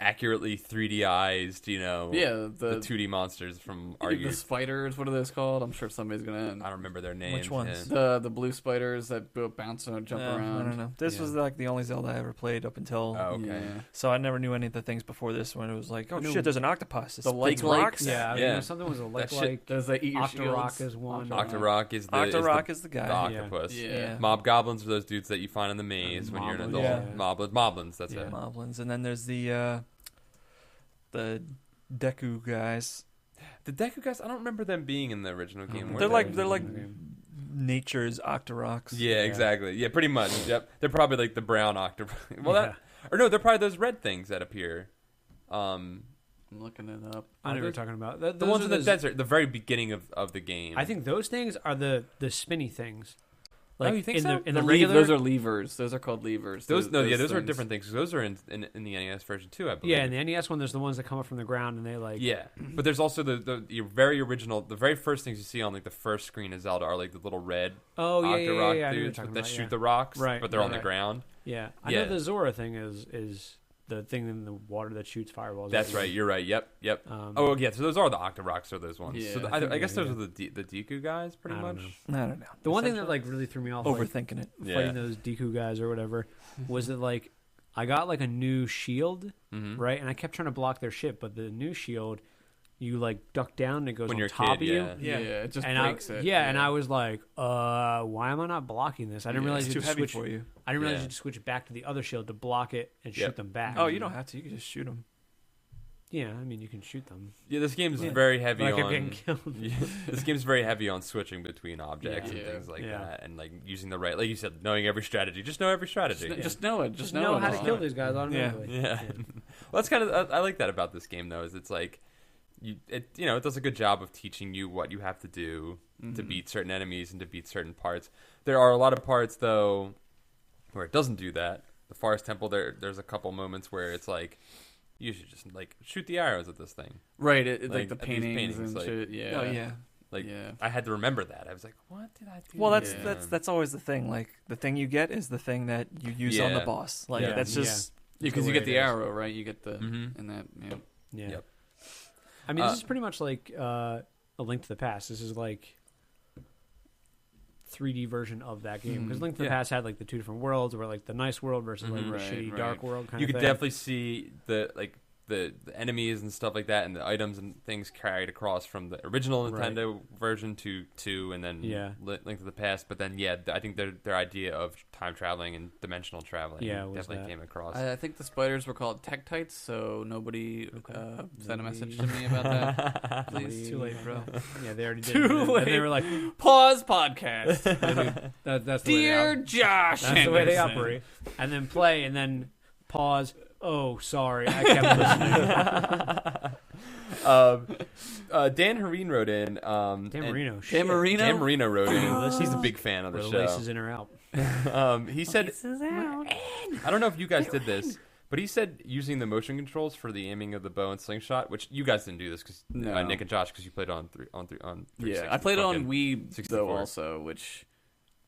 accurately 3D-ized, the 2D monsters from the spiders. What are those called? I'm sure somebody's gonna. I don't remember their names. Which ones? The blue spiders that bounce and jump around. I don't know. This was like the only Zelda I ever played up until. Oh, okay. Yeah. So I never knew any of the things before this when it was like, oh shit, there's an octopus. The lake rocks. Yeah, Yeah. Something was a That shit- like Does that eat your Octorok shields? is one. Octorok is the Octorok is the guy. the octopus. Yeah. Mob goblins are those dudes that you find in the maze when you're an adult. Moblins. Moblins, that's Yeah. it. Moblins, and then there's the Deku guys. The Deku guys, I don't remember them being in the original game. were They're they? like nature's Octoroks. Yeah, exactly. Yeah, pretty much. Yep. They're probably like the brown octopus. Well, or no, they're probably those red things that appear. I'm looking it up. I know what you're talking about. The ones in the desert, the very beginning of the game. I think those things are the spinny things. Like you think in so? the regular, Those are levers. Those are called levers. those are things. different things. Those are in the NES version too, I believe. yeah. In the NES one, there's the ones that come up from the ground and they like. Yeah, but there's also the very original, the very first things you see on like the first screen of Zelda are like the little red Oh yeah, Octorok I know what you're dudes talking that about, shoot yeah. the rocks, Right, but they're on the right. ground. Yeah, I Yeah. know the Zora thing is the thing in the water that shoots fireballs. That's right. You're right. Yep. Oh yeah. So those are the Octoroks, are those ones. Yeah, so I I guess those yeah. are the Deku guys, pretty I don't much. know. I don't know. The one thing that like really threw me off, like, Overthinking it. fighting those Deku guys or whatever, was that like I got like a new shield, Mhm. right? And I kept trying to block their shit, but the new shield, you like duck down and it goes When on you're a top kid, of you. Yeah, it just And breaks I, it. Yeah, and I was like, why am I not blocking this? I didn't realize It's you too had to heavy switch. for you. I didn't realize Yeah. you had to switch back to the other shield to block it and Yep. shoot them back. Oh, you don't have to. You can just shoot them. Yeah, I mean you can shoot them. Yeah, this game's Yeah. very heavy But I kept on. getting killed. Yeah, this game's very heavy on switching between objects and Yeah. things like Yeah. that, and like using the right, like you said, knowing every strategy. Just know every strategy. Just know it. Just know know it. how to Just kill know it. these guys automatically. Yeah. Well, that's kind of I like that about this game though. Is it's like it does a good job of teaching you what you have to do to beat certain enemies and to beat certain parts. There are a lot of parts though where it doesn't do that. The Forest Temple, there's a couple moments where it's like you should just like shoot the arrows at this thing. Right, like the Like, these paintings, paintings, and like- shit. Yeah. Oh yeah. Like Yeah. I had to remember that. I was like, what did I do? Well, Yeah. that's always the thing. Like the thing you get is the thing that you use on the Yeah. boss. Like Yeah. that's just Because the you way get it the is. arrow, right? You get the Mhm. and that. Yeah. Yeah. Yep. I mean, this is pretty much like A Link to the Past. This is like 3D version of that game because Link to the Yeah. Past had like the two different worlds, where like the nice world versus like the Right, shitty right. dark world kind You of could thing. definitely see the enemies and stuff like that, and the items and things carried across from the original Right. Nintendo version to 2, and then Yeah. Link to the Past. But then, I think their idea of time traveling and dimensional traveling was definitely that. came across. I think the spiders were called Tektites, so nobody Okay. sent a message to Nobody- me about that. Please. Please. too late, bro. Yeah, they already did. Too And late. they were like, Pause podcast. that's the Dear way they Josh, That's the way they Anderson. operate. And then play, and then pause. Oh, sorry, I kept listening. Dan Hareen wrote in. Dan Marino. shit. Dan Marino. Dan Marino wrote in. Listen. He's a big fan of the Were the show. laces in or out? He said, I don't know if you guys did this, but he said using the motion controls for the aiming of the bow and slingshot, which you guys didn't do this because No. Nick and Josh, because you played on 360. Yeah, I played it on fucking Wii 64. though also, which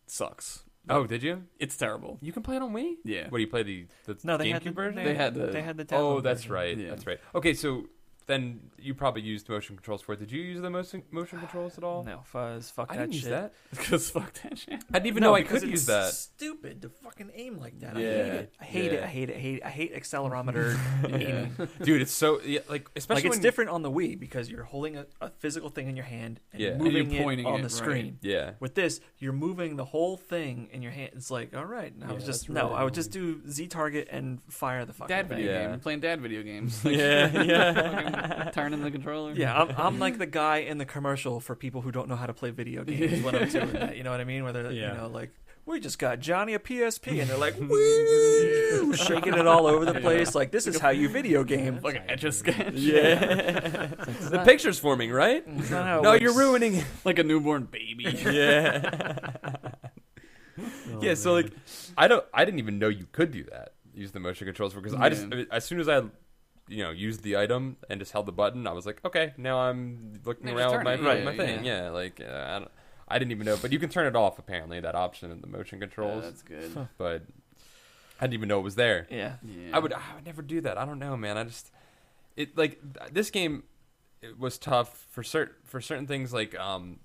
sucks. Oh, did you? It's terrible. You can play it on Wii? Yeah. What do you play the No, they GameCube had the, version? They had the- they had the Oh, tablet that's version. right. Yeah. That's right. Okay, so then you probably used motion controls for it. Did you use the motion controls at all? No, fuzz, fuck I that didn't use shit. that. Because fuck that shit. I didn't even No, know I because could it's use that. Stupid to fucking aim like that. Yeah. I hate it. Yeah. I hate it. I hate it. I hate accelerometer aiming. Dude, it's so like especially Like it's when different on the Wii because you're holding a physical thing in your hand and Yeah. And moving you're it pointing on it, the screen. right. Yeah. With this, you're moving the whole thing in your hand. It's like, all right, I Yeah, was just that's really I would just do Z target and fire the fucking Dad thing. video Yeah. game. Playing dad video games. Yeah. Turning the controller. Yeah, I'm like the guy in the commercial for people who don't know how to play video games when I'm doing that. You know what I mean? Where they're Yeah. you know like we just got Johnny a PSP and they're like woo, shaking it all over the place. Like this is how you video game. Like an Etch a Sketch. Yeah. The picture's forming, right? It's not how it No, works. you're ruining it. Like a newborn baby. Yeah. Yeah, so like, I didn't even know you could do that. Use the motion controls because as soon as I, used the item and just held the button, I was like, okay, now I'm looking around with my thing. Yeah, like I didn't even know, but you can turn it off apparently. That option in the motion controls. That's good. But I didn't even know it was there. Yeah. I would never do that. I don't know, man. This game, it was tough for certain things like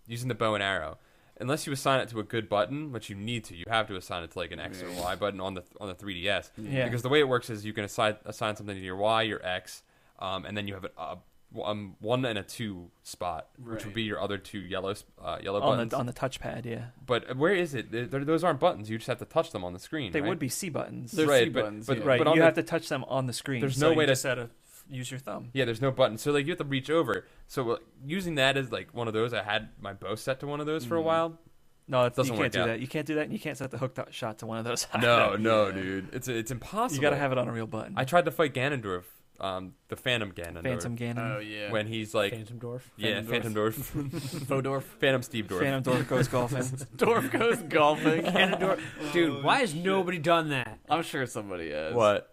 using the bow and arrow. Unless you assign it to a good button, which you need to, you have to assign it to like an X or Y button on the 3DS. Yeah. Because the way it works is you can assign something to your Y, your X, and then you have a 1 and a 2 spot, which would be your other 2 yellow buttons on the touchpad. Yeah. But where is it? Those aren't buttons. You just have to touch them on the screen. They right? would be C buttons. They're right, C buttons. but Right. You have to touch them on the screen. There's no way to just have to use your thumb. Yeah, there's no button, so like you have to reach over. So using that as like one of those, I had my bow set to one of those for a while. No, Doesn't you work can't do out. that. You can't do that, and you can't set the hook shot to one of those. No, dude, it's impossible. You got to have it on a real button. I tried to fight Ganondorf, the Phantom Ganondorf. Phantom Ganon. Oh yeah. When he's like Phantom Dwarf. Phantom Dwarf, Fodorf. Phantom Steve Dwarf. Phantom Dwarf goes golfing. Dwarf goes golfing. Ganondorf. Dude, why has nobody done that? I'm sure somebody has. What?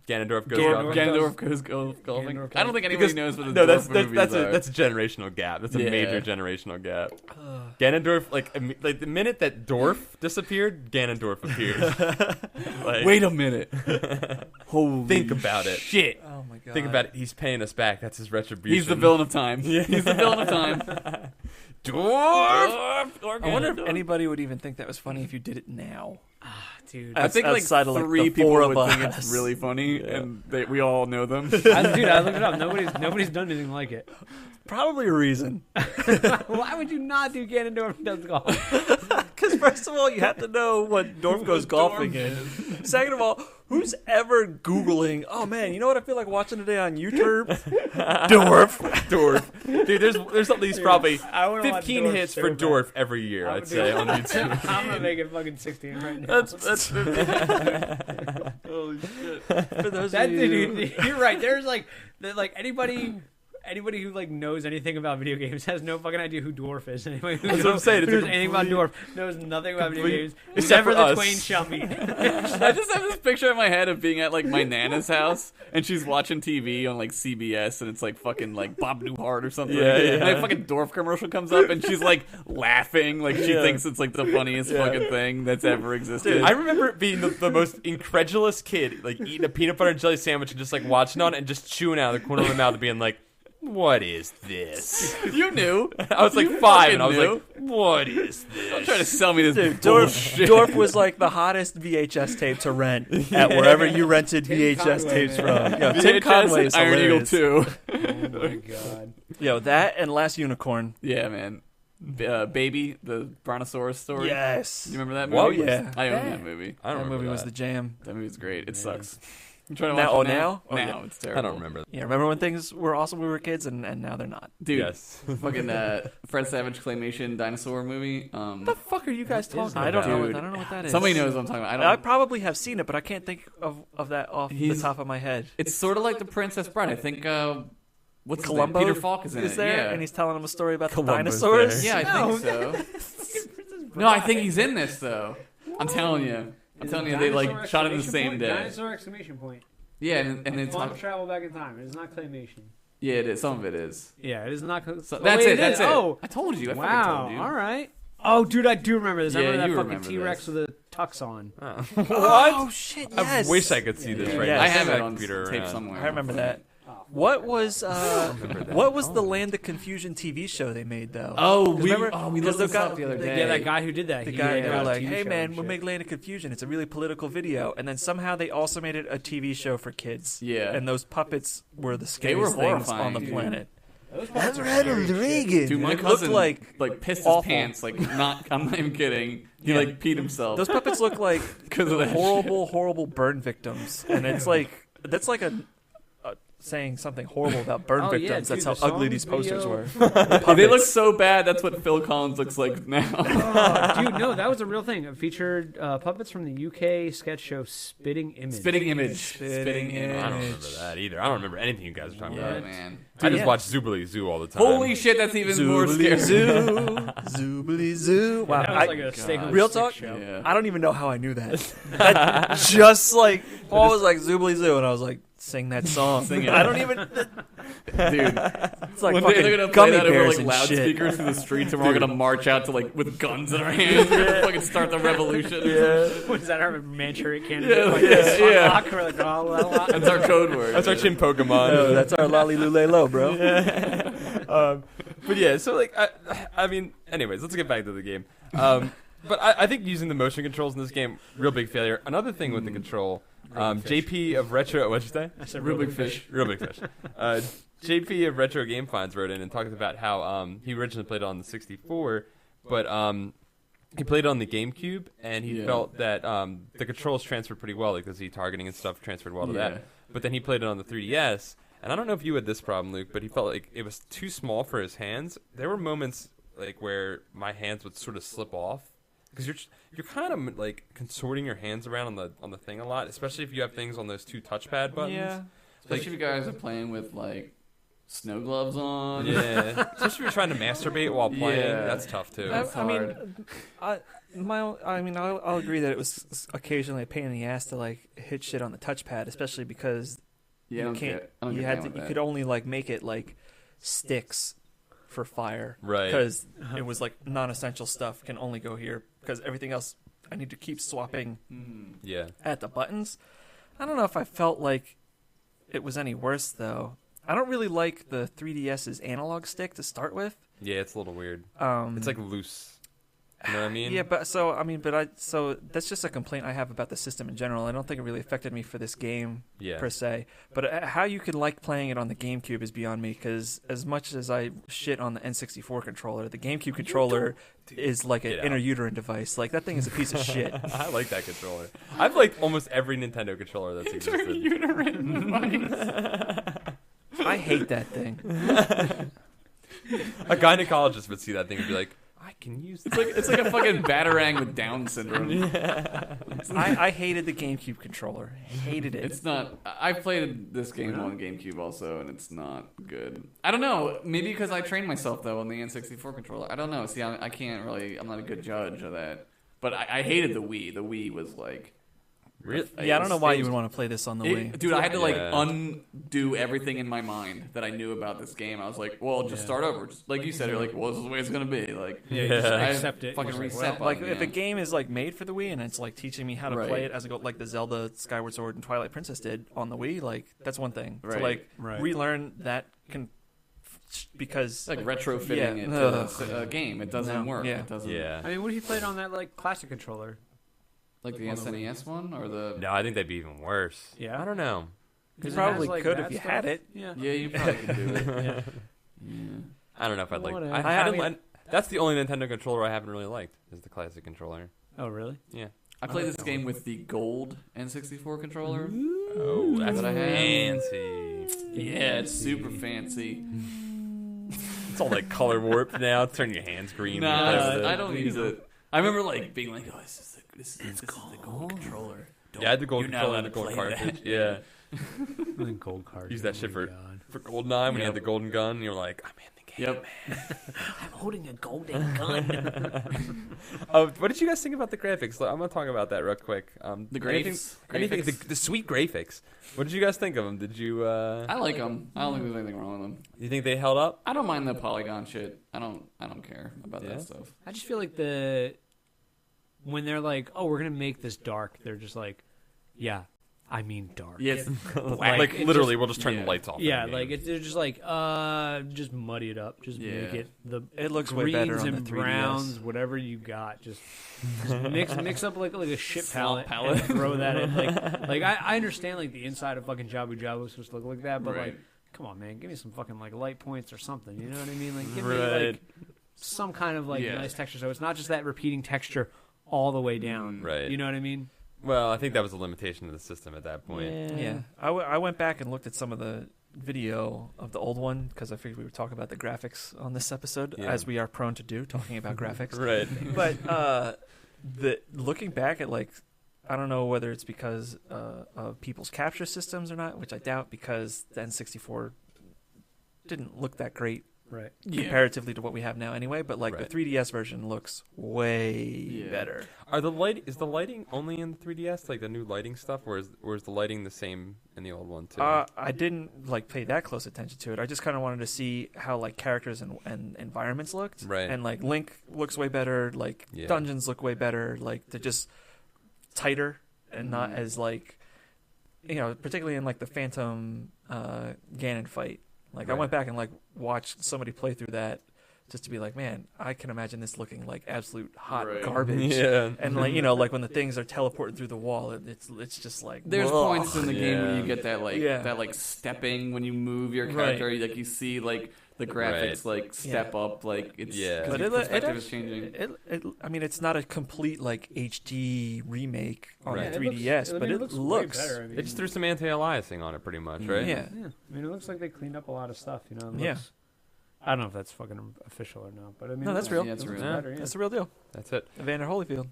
Ganondorf goes Ganondorf goes golfing. Ganondorf I don't think anybody knows what the that's dwarf movies are. that's a generational gap. That's a major generational gap. Ganondorf, like the minute that Dwarf disappeared, Ganondorf appeared. Like, Wait a minute. Holy think about it. Shit. Oh my god. Think about it. He's paying us back. That's his retribution. He's the villain of time. He's the villain of time. Dwarf. I wonder if anybody would even think that was funny if you did it now. Dude. I think like Outside of, like, 3 the people four would of think us. it's really funny, and we all know them. Dude, I looked it up. Nobody's done anything like it. Probably a reason. Why would you not do Ganondorf does golf? Because first of all, you have to know what Dwarf goes golfing is. Second of all, who's ever Googling, oh man, you know what I feel like watching today on YouTube? Dwarf. Dude, there's at least probably I wanna watch 15 Dwarf hits so for bad. Dwarf every year, I'd say, on YouTube. I'm gonna make it fucking 16 right now. That's Holy shit. For those That of you, dude, you're right. There's like anybody who like knows anything about video games has no fucking idea who Dwarf is. Anybody who That's what I'm saying. who It's a knows anything about Dwarf knows nothing about video games except except for for the us. twain shall meet. I just have this picture in my head of being at like my nana's house, and she's watching TV on like CBS, and it's like fucking like Bob Newhart or something. Yeah, yeah. And a fucking Dwarf commercial comes up, and she's like laughing, like she thinks it's like the funniest fucking thing that's ever existed. Dude, I remember being the most incredulous kid, like eating a peanut butter and jelly sandwich and just like watching on it and just chewing out of the corner of my mouth and being like, what is this? You knew. I was like You 5 and I was fucking like, what is this? Don't try to sell me this dude, bullshit. Dwarf was like the hottest VHS tape to rent at wherever you rented VHS tapes from. Yo, Tim Conway is Iron Eagle hilarious. 2. Oh my god. Yo, that and Last Unicorn. Yeah, man. Baby, the Brontosaurus story. Yes. You remember that Well, movie? yeah. I own that movie. I don't That remember movie was that. the jam. That movie's great. It Man. sucks. I'm trying to Now- watch it oh, now? now? Oh, Now, yeah. it's terrible. I don't remember that. Yeah, remember when things were awesome when we were kids and now they're not? Dude, Yes. fucking Fred Savage claymation dinosaur movie. What the fuck are you guys talking I don't about? know. Dude. I don't know what that is. Somebody knows what I'm talking about. I probably have seen it, but I can't think of that off the He's- top of my head. It's sort of like The Princess Bride. I think, what's Columbo his name? Peter Falk is in it. there, Yeah. and he's telling him a story about Columbo's the dinosaurs. there. Yeah, I think so. No, I think he's in this, though. I'm telling you. I'm telling you, they like shot him the same day. Dinosaur exclamation point. Yeah, and it's Quantum travel back in time. It is not claymation. yeah, it is. Some of it is. Yeah, it is not. So, Oh, that's wait, it. That's it. Oh, I told you. I fucking wow. told you. All right. Oh, dude, I do remember this. I Yeah, remember you that fucking remember T-Rex this. with a tux on. What? Oh shit! Yes. I wish I could see this Yeah. right Yeah. now. I have that it on computer tape around. somewhere. I remember that. Oh. What was remember that. what was the Land of Confusion TV show they made though? Oh, we remember- we because looked the this guy- up the other the- day. Yeah, that guy who did that. The he guy, made they were a like, TV "Hey show man, and we'll shit. make Land of Confusion. It's a really political video." And then somehow they also made it a TV show for kids. Yeah. And those puppets were the They were scariest things horrifying, on the dude. planet. Those parts are Ronald scary as shit. Reagan. Dude, my It cousin looked like pissed awful. his pants. Like, not. I'm not even kidding. He Yeah. like peed himself. those puppets look like 'Cause of that horrible burn victims, and it's like that's like a saying something horrible about burn Oh, yeah, victims. That's dude, how the ugly song these posters video. were. They look so bad. That's what Phil Collins looks like now. Oh, dude, no, that was a real thing. It featured puppets from the UK sketch show Spitting Image. Spitting image. Spitting I don't image. remember that either. I don't remember anything you guys are talking Oh about. man. I just yeah. watch Zoobly Zoo all the time. Holy shit, that's even more scary. Zoobly zoo. Wow. That was like a stay home Real sick talk? show. Yeah. I don't even know how I knew that. That just like Paul was like Zoobly zoo, and I was like, sing that song. Sing it. I don't even. Dude, It's like one day fucking they're gonna play gummy that over bears like and shit. loudspeakers through the streets, and we're all gonna march out to like with guns in our hands. We're gonna fucking start the revolution. Was that our Manchurian candidate? Yeah, like, yeah, yeah. unlock? We're like, oh, well, That's our code word. That's our Chin Pokemon. No, that's our Lolly Lule Low, bro. But yeah, so like, I mean, anyways, let's get back to the game. But I think using the motion controls in this game, real big failure. Another thing with the control, JP of Retro, what'd you say? I said Real big fish. Real big fish. JP of Retro Game Finds wrote in and talked about how he originally played on the 64, but he played on the GameCube, and he felt that the controls transferred pretty well, because the targeting and stuff transferred well to that. But then he played it on the 3DS, and I don't know if you had this problem, Luke, but he felt like it was too small for his hands. There were moments like where my hands would sort of slip off, because you're kind of like consorting your hands around on the thing a lot, especially if you have things on those two touchpad buttons. Yeah. Especially if you guys are playing with like snow gloves on. Yeah, especially if you're trying to masturbate while playing. Yeah. That's tough too. That's I mean, hard. I'll agree that it was occasionally a pain in the ass to like hit shit on the touchpad, especially because Yeah, I don't get you that. could only like make it like sticks for fire, Right. Because it was like non-essential stuff can only go here, because everything else I need to keep swapping Yeah. at the buttons. I don't know if I felt like it was any worse though. I don't really like the 3DS's analog stick to start with. Yeah, it's a little weird. Um, It's like loose. You know what I mean? Yeah, so that's just a complaint I have about the system in general. I don't think it really affected me for this game Yeah. per se. But how you could like playing it on the GameCube is beyond me, because as much as I shit on the N64 controller, the GameCube controller is like an Get out. interuterine device. Like, that thing is a piece of shit. I like that controller. I've liked almost every Nintendo controller that's existed. I hate that thing. A gynecologist would see that thing and be like, I can use that. It's like a fucking batarang with Down syndrome. I hated the GameCube controller. Hated it. It's not. I've played this game on GameCube also, and it's not good. I don't know. Maybe because I trained myself though on the N64 controller. I don't know. See, I can't really. I'm not a good judge of that. But I hated the Wii. The Wii was like. Really? Yeah, I don't know why you would want to play this on the Wii. Dude, I had to like Yeah. undo everything in my mind that I knew about this game. I was like, well, just start over. Just, like you said, you're like, well, this is the way it's gonna be. Like, Yeah, you just Yeah. I accept it. fucking You're just reset. Like, button, if a game is like made for the Wii and it's like teaching me how to Right. play it as I go, like the Zelda, Skyward Sword, and Twilight Princess did on the Wii, like that's one thing. Right. To like Right. relearn that because It's like retrofitting Yeah. it to a game. It doesn't No. work. Yeah. It doesn't. Yeah. I mean, what if you played on that like classic controller? Like the SNES one or the. No, I think that'd be even worse. Yeah? I don't know. you 'Cause it probably has, like, could that if you stuff. had it. Yeah. Yeah, you probably could do it. Yeah. Yeah. I don't know if I'd like. Whatever. I didn't mean- like. That's the only Nintendo controller I haven't really liked. Is the classic controller. Oh, really? Yeah. I played this game with the gold N64 controller. Oh, that's That I had. fancy. Yeah, it's super fancy. It's all like color warped now. Turn your hands green. Nah, I don't use it. I remember like being like, "Oh, this is the gold controller." Yeah, I had the gold You're not controller allowed and the to gold play cartridge. Yeah. Gold card. Use that shit for GoldenEye when you had the golden gun. And you're like, I'm in the game. Yep. I'm holding a golden gun. What did you guys think about the graphics? I'm gonna talk about that real quick. The anything, graphics. the sweet graphics. What did you guys think of them? Did you? I like them. I don't think there's anything wrong with them. You think they held up? I don't mind the polygon shit. I don't care about Yeah? that stuff. I just feel like when they're like, oh, we're gonna make this dark, they're just like, yeah, I mean dark. Yes. Like it's literally, we'll just turn yeah. the lights off. Yeah, in the like game. they're just like, just muddy it up, just Yeah. make it It looks way greens better on and the 3DS. browns, whatever you got, just mix up like a shit Swamp palette, palette. and throw that in. Like I understand like the inside of fucking Jabu Jabu is supposed to look like that, but Right. like, come on, man, give me some fucking like light points or something. You know what I mean? Like, give me Right. like some kind of like Yeah. nice texture, so it's not just that repeating texture all the way down. Right. You know what I mean? Well, I think that was a limitation of the system at that point. Yeah, I went back and looked at some of the video of the old one because I figured we would talk about the graphics on this episode, as we are prone to do, talking about graphics. Right. But looking back at like, I don't know whether it's because of people's capture systems or not, which I doubt because the N64 didn't look that great. Right. Comparatively to what we have now anyway, but like Right. the 3DS version looks way better. Is the lighting only in the 3DS, like the new lighting stuff, or is the lighting the same in the old one too? I didn't like pay that close attention to it. I just kind of wanted to see how like characters and environments looked. Right. And like Link looks way better, like dungeons look way better, like they're just tighter and not as like, particularly in like the Phantom Ganon fight. Like I went back and like watched somebody play through that just to be like, man, I can imagine this looking like absolute hot garbage. Yeah. And like like when the things are teleporting through the wall, it's just like there's points in the game where you get that Yeah. like stepping when you move your character, Right. like you see like the graphics like step up, like it's But your perspective is changing. I mean, it's not a complete like HD remake on Right. the 3DS, but it way looks better. I mean, They just threw some anti-aliasing on it, pretty much, right? yeah. I mean, it looks like they cleaned up a lot of stuff. It looks, Yeah. I don't know if that's fucking official or not, but I mean, No, that's real. Yeah, it's it looks real. better, yeah. That's the real deal. That's it. Evander Holyfield.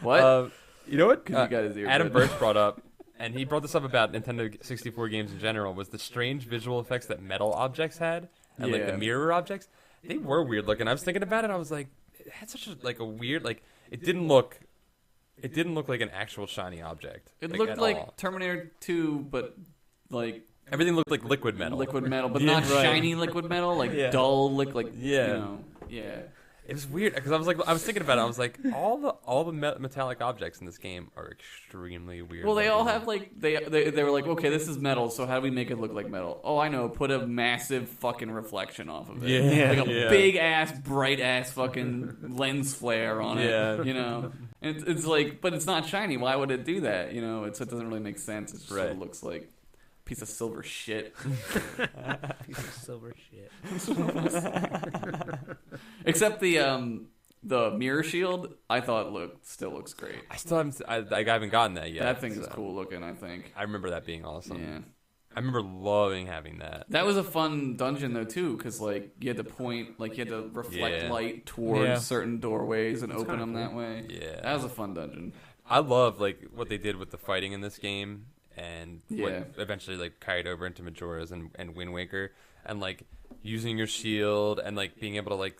What? You know what? 'Cause you got his ear Adam bit. Birch brought up, and he brought this up about Nintendo 64 games in general, was the strange visual effects that metal objects had, and like the Yeah. mirror objects. They were weird looking. I was thinking about it. I was like, it had such a weird, like, it didn't look like an actual shiny object. It like, looked at like all. Terminator 2, but like Everything looked like liquid metal. liquid metal, but Yeah, not right. shiny liquid metal, like Yeah. dull Yeah. yeah. It was weird because I was thinking about it. I was like, all the metallic objects in this game are extremely weird. Well, they all looking. have like they were like, okay, this is metal, so how do we make it look like metal? Oh, I know, put a massive fucking reflection off of it, Yeah. like a Yeah. big ass, bright ass fucking lens flare on it, Yeah. And it's like, but it's not shiny. Why would it do that? It doesn't really make sense. It just sort of Right. looks like a piece of silver shit. Piece of silver shit. Except the mirror shield, I thought still looks great. I still haven't. I haven't gotten that yet. That thing is so. cool looking, I think. I remember that being awesome. Yeah. I remember loving having that. That was a fun dungeon though too, because like you had to point, like you had to reflect Yeah. light towards Yeah. certain doorways and That's open kinda them cool. that way. Yeah. That was a fun dungeon. I love like what they did with the fighting in this game, and Yeah. what eventually like carried over into Majora's and Wind Waker, and like using your shield and like being able to like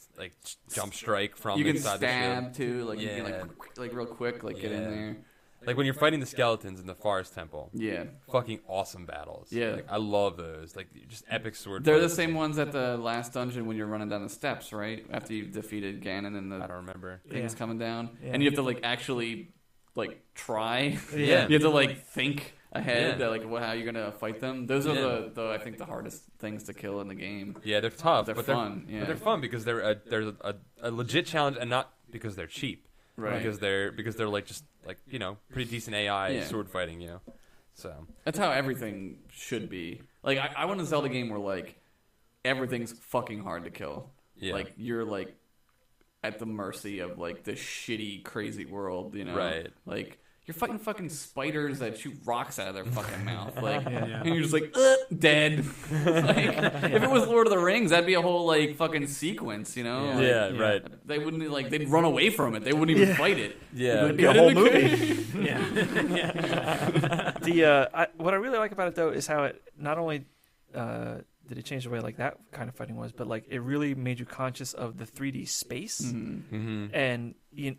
jump strike from You can inside the shield. stab too, like you Yeah. can like real quick, like get in Yeah. there. Like when you're fighting the skeletons in the Forest Temple. Yeah, Fucking awesome battles. Yeah. Like, I love those. Like just epic sword. they're the fights. same ones at the last dungeon when you're running down the steps, right? After you've defeated Ganon and I the don't remember. things coming down, Yeah. and you have to like actually like try. Yeah. You have to like think ahead, Yeah. like how you're gonna fight them. Those are Yeah. the I think the hardest things to kill in the game. Yeah, they're tough, They're but fun, yeah. But they're fun because there's a legit challenge, and not because they're cheap. Right. Because they're like just like pretty decent AI Yeah. sword fighting. So That's how everything should be. Like I want a Zelda game where like everything's fucking hard to kill. yeah. Like you're like at the mercy of like this shitty crazy world, Right. Like you're fighting fucking spiders that shoot rocks out of their fucking mouth, like, Yeah. and you're just like dead. Like if it was Lord of the Rings, that'd be a whole like fucking sequence, Yeah. Like, yeah, right. They wouldn't like they'd run away from it. They wouldn't even fight it. Yeah. It'd be a whole movie. Yeah. What I really like about it though is how it not only did it change the way like that kind of fighting was, but like it really made you conscious of the 3D space, Mm-hmm. and you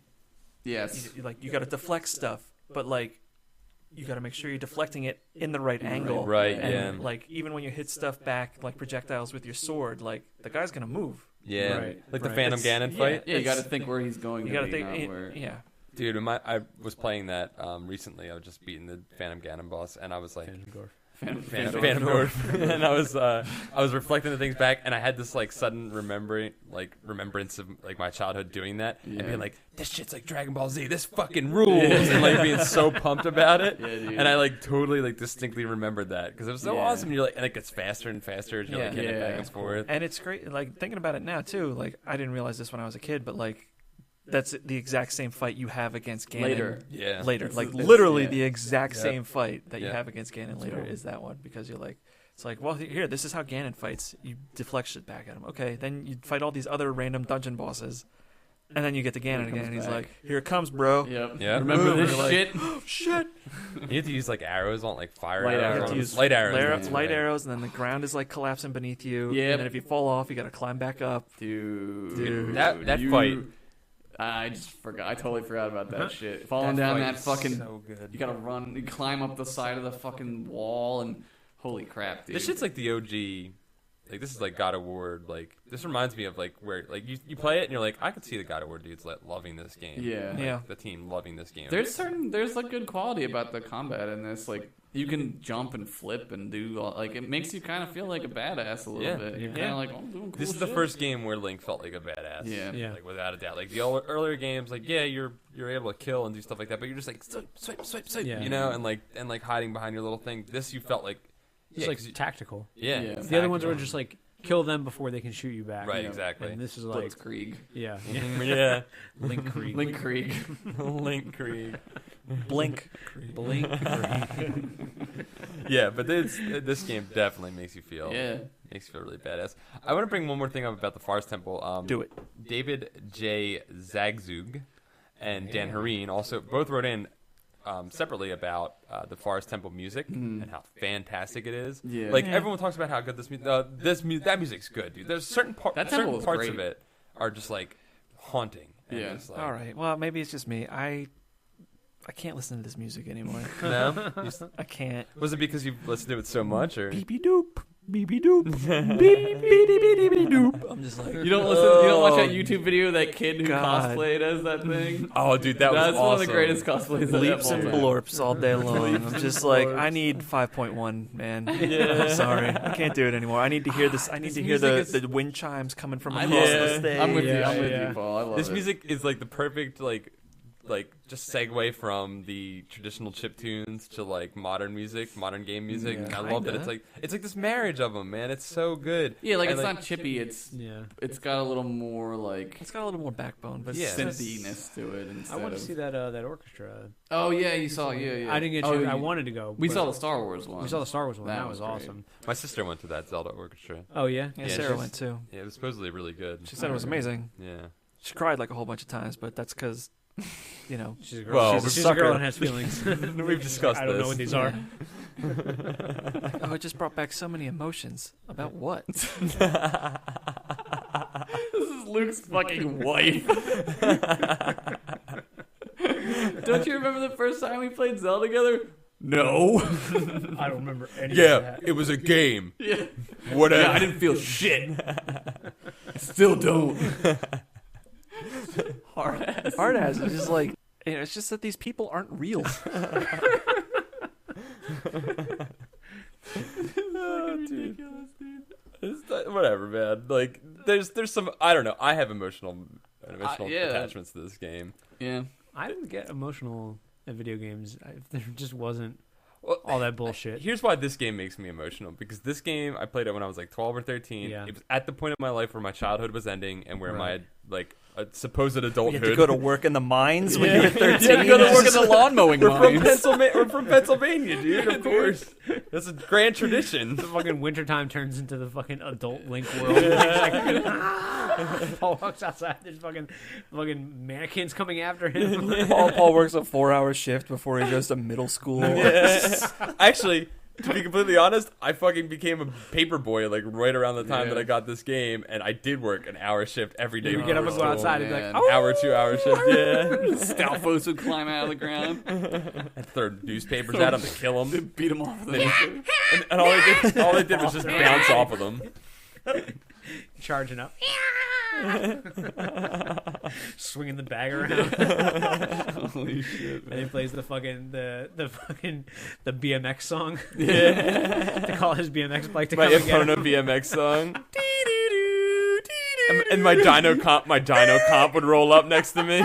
Yes. got to deflect stuff, but like you got to make sure you're deflecting it in the right angle, Right, And yeah. like even when you hit stuff back like projectiles with your sword, like the guy's gonna move. Yeah. Right, Like the right. Phantom Ganon fight. Yeah, you got to think where he's going. You got to be, think, not where. yeah. Dude, I was playing that recently. I was just beating the Phantom Ganon boss, and I was like, Phantom Dwarf. And I was reflecting the things back, and I had this like sudden remembrance of like my childhood doing that, and Yeah. being like, this shit's like Dragon Ball Z. This fucking rules, and like being so pumped about it. Yeah, dude. And I like totally like distinctly remembered that because it was so Yeah. awesome. You're like, and it gets faster and faster as you're like Yeah. hitting it back Yeah. and forth. And it's great, like thinking about it now too. Like I didn't realize this when I was a kid, but like that's the exact same fight you have against Ganon Later. Yeah. Later, It's- like it's- literally yeah. the exact Yep. same fight that you Yeah. have against Ganon later is that one, because you're like, it's like, well, here, this is how Ganon fights. You deflect shit back at him. Okay, then you fight all these other random dungeon bosses, and then you get to Here Ganon it again, comes and he's back. like, here it comes, bro. Yep. Yeah. Remember Boom. this You're like, shit? Oh shit! You have to use like arrows on like fire Light arrows. arrows. You on have to them. use light arrows. light that's right. arrows, and then the ground is like collapsing beneath you. Yep. And then if you fall off, you got to climb back up. Dude. That you- fight. I just forgot. I totally forgot about that shit. That Falling down fight that is fucking. so good. You gotta run. You climb up the side of the fucking wall, and holy crap, dude. This shit's like the OG. Like this is like God of War. Like this reminds me of like where like you play it and you're like, I could see the God of War dudes like loving this game. Yeah. Like, Yeah. The team loving this game. There's like good quality about the combat in this. Like you can jump and flip and do like it makes you kind of feel like a badass a little Yeah. bit. You're Yeah. kind of like, oh, I'm doing cool This is the shit. first game where Link felt like a badass. Yeah. Yeah. Like without a doubt. Like the earlier games, like yeah, you're able to kill and do stuff like that, but you're just like swipe, Yeah. you know, and like hiding behind your little thing. This you felt like It's yeah, like 'cause you- tactical. yeah. Yeah. The other ones were just like kill them before they can shoot you back. right, Yeah. exactly. And this is like Blitzkrieg. yeah, yeah. Link Creek. Link Krieg. Link Creek. Blink. Blink. Yeah, but this game definitely makes you feel Yeah. makes you feel really badass. I want to bring one more thing up about the Forest Temple. Do it. David J. Zagzug and Dan Hareen also both wrote in separately about the Forest Temple music and how fantastic it is. Yeah. Like Yeah. everyone talks about how good that music's good, dude. There's certain That temple certain is parts great. of it are just like haunting. And Yeah. it's like, All right. Well, maybe it's just me. I can't listen to this music anymore. No, I can't. was it because you've listened to it so much, or Beepy doop. Beepy doop. Beep beep beep doop. I'm just like, You don't listen. You don't watch that YouTube video of that kid who God. cosplayed as that thing. oh, dude, that That's was one awesome. of the greatest cosplays of leaps all and time. blorps all day long. I'm just like, I need 5.1, man. I'm sorry, I can't do it anymore. I need to hear this. I need This to hear the, music is- the wind chimes coming from I across love the it. stage. I'm with you. Yeah, I'm with yeah. you, Paul. I love This it. music is like the perfect like just segue from the traditional chip tunes to like modern music, modern game music. Yeah. And I love that Kinda. it's like this marriage of them, man. It's so good. Yeah, like And, it's not chippy. It's Yeah. got a little more like It's got a little more backbone, but Yeah. synthiness to it. I Instead want to of... see that orchestra. Oh yeah, you saw. Yeah. I didn't get Oh, to. I you- wanted to go. We but saw the Star Wars one. We saw the Star Wars one. That That was was great. awesome. My sister went to that Zelda orchestra. Oh yeah. yeah, Yeah, Sarah she's- went too. Yeah, it was supposedly really good. She said it was amazing. Yeah. She cried like a whole bunch of times, but that's because, you know, She's a girl. Well, she's we're a girl sucker. and has feelings. We've discussed I don't know this. what these are. oh, it just brought back so many emotions. About what? This is Luke's fucking wife. Don't you remember the first time we played Zelda together? No. I don't remember any of Yeah, that. it was a game. Yeah. Whatever. Yeah, I didn't feel shit. I still don't. Hard ass. Hard ass is just like, you know, it's just that these people aren't real. Oh, dude. Whatever, man. Like, there's some. I don't know. I have emotional yeah. attachments to this game. Yeah. I didn't get emotional in video games. There just wasn't Well, all that bullshit. Here's why this game makes me emotional. Because this game, I played it when I was like 12 or 13. Yeah. It was at the point of my life where my childhood was ending and where Right. my like supposed You adulthood. had to go to work in the mines when you were Yeah. 13. You had to go to work in the lawn mowing We're from mines. Pennsylvania. We're from Pennsylvania, dude. Of course, that's a grand tradition. The fucking wintertime turns into the fucking adult Link world. Paul walks outside. There's fucking mannequins coming after him. Paul works a 4-hour shift before he goes to middle school. Actually, to be completely honest, I fucking became a paper boy like right around the time Yeah. that I got this game, and I did work an hour shift every day. You would get up and before go school. outside and be man. like, oh, Hour, 2 hour shift. Yeah, Stalfos would climb out of the ground, I'd throw newspapers at them to kill them, beat them off. and all they did was just bounce off of them. charging up. Swinging the bag around. Holy shit! And he plays the BMX song. Yeah, To call his BMX bike to my come and get him. Epona BMX song. and my Dino comp would roll up next to me.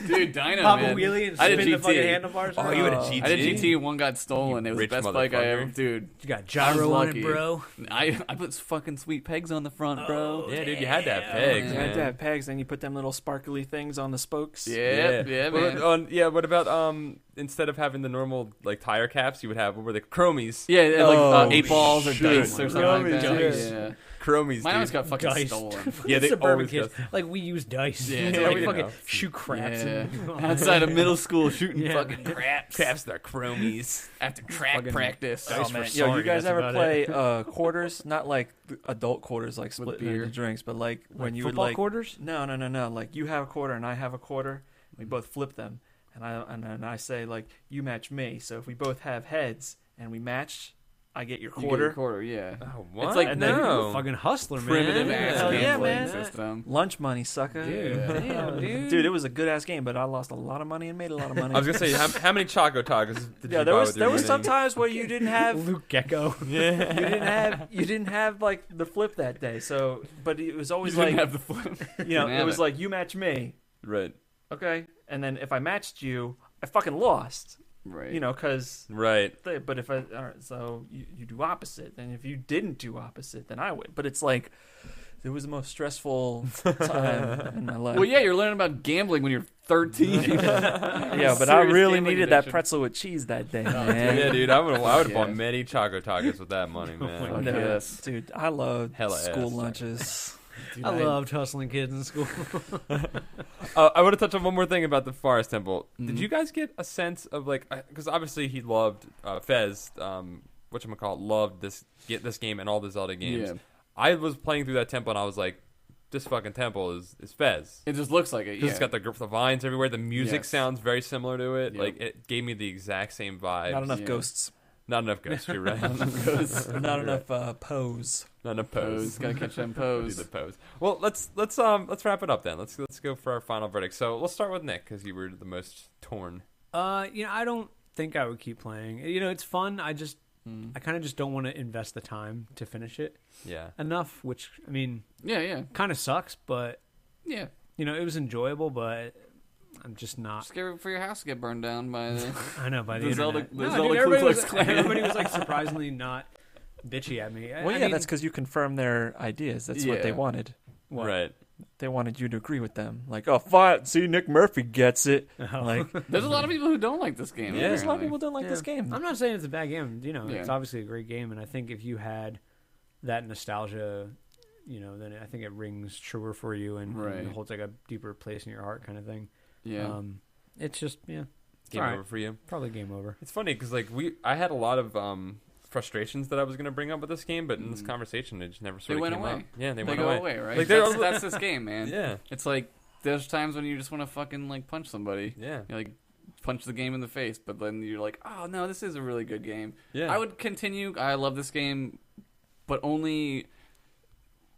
Dude, Dino, Pop a man. wheelie and I did spin the GT. fucking handlebars. Oh, around. you had a GT? I did GT. One got stolen. It was the rich best bike I ever. motherfucker. Dude, You got I was gyro on it, lucky. bro. I put fucking sweet pegs on the front, bro. Yeah, dude, you had to have pegs, You man. had to have pegs, and you put them little sparkly things on the spokes. Yeah, man. What about instead of having the normal like tire caps, you would have what were the chromies? Yeah, Oh, like 8 balls or shit. dice or something like that. Dice. Yeah. Chromies. Mine dude. always got fucking Dice. stolen. Yeah, they Suburban always kids. got- Like we use dice. Yeah, to, yeah, like you fucking know. shoot craps. Yeah. And, Outside of middle school, shooting Yeah. fucking craps Caps, they're chromies. after track Fucking practice. dice Oh for man, sorry, yo, you guys that's ever about play it. quarters? Not like adult quarters, like split beer? into drinks, but like when you would football like quarters. no, like you have a quarter and I have a quarter. We both flip them, and then I say like you match me. So if we both have heads and we match, I get your You get quarter. your quarter, yeah. Oh, what? It's like And then no. Fucking hustler, man. Primitive ass Hell yeah, gambling man. system. Lunch money, sucker. Dude, Yeah. damn, dude. Dude, it was a good ass game, but I lost a lot of money and made a lot of money. I was gonna say, how many Choco Tacos did yeah, you there buy was with your some winnings? times where you didn't have Luke Gecko. you didn't have like the flip that day. So, but it was always You didn't like have the flip. you know, Didn't it have was like you match me, Right, okay, and then if I matched you, I fucking lost. Right. You know, because right. but if I all right, so you do opposite, and if you didn't do opposite, then I would. But it's like it was the most stressful time in my life. Well, yeah, you're learning about gambling when you're 13. Yeah, but I Serious really gambling needed that addiction. pretzel with cheese that day, Yeah, man. dude, I would have Yeah. bought many Choco Tacos with that money, man. Fuck No, yes. dude, I loved Hella school ass. lunches. I loved hustling kids in school. I want to touch on one more thing about the Forest Temple. Did Mhm. you guys get a sense of like, because obviously he loved Fez, whatchamacallit, loved this game and all the Zelda games. Yeah. I was playing through that temple and I was like, this fucking temple is Fez. It just looks like it. Because Yeah. it's got the vines everywhere. The music Yes. sounds very similar to it. Yep. Like it gave me the exact same vibe. Not enough Yeah. ghosts. Not enough ghosts. You're right. Not enough pose. Not enough Pose. pose. Gotta catch them Do pose. the pose. Well, let's wrap it up then. Let's go for our final verdict. So let's start with Nick because you were the most torn. I don't think I would keep playing. It's fun. I kind of just don't want to invest the time to finish it Yeah. enough, which, I mean, Yeah. kind of sucks, but, Yeah. it was enjoyable, but I'm just not. Just get for your house to get burned down by the. I know, by the, The Zelda- internet. the No, Zelda dude, Ku Klux Klan. everybody was like surprisingly not bitchy at me. Well, I yeah, mean, that's because you confirmed their ideas. That's what they Yeah. wanted. what? Right. They wanted you to agree with them. Like, oh, fine. See, Nick Murphy gets it. Oh. Like, There's a lot of people who don't like this game. Yeah. there's a lot of apparently. people don't like this game. I'm not saying it's a bad game. It's Yeah. obviously a great game, and I think if you had that nostalgia, then I think it rings truer for you and Right. holds like a deeper place in your heart, kind of thing. Yeah. It's just Game Alright. over for you. probably game over. It's funny because like I had a lot of frustrations that I was going to bring up with this game, but in this conversation it just never sort of went came away. up. Yeah, they they went go away. away, right? Like, That's this game, man. Yeah. It's like there's times when you just want to fucking like punch somebody. Yeah. You like punch the game in the face, but then you're like, oh no, this is a really good game. Yeah. I would continue. I love this game, but only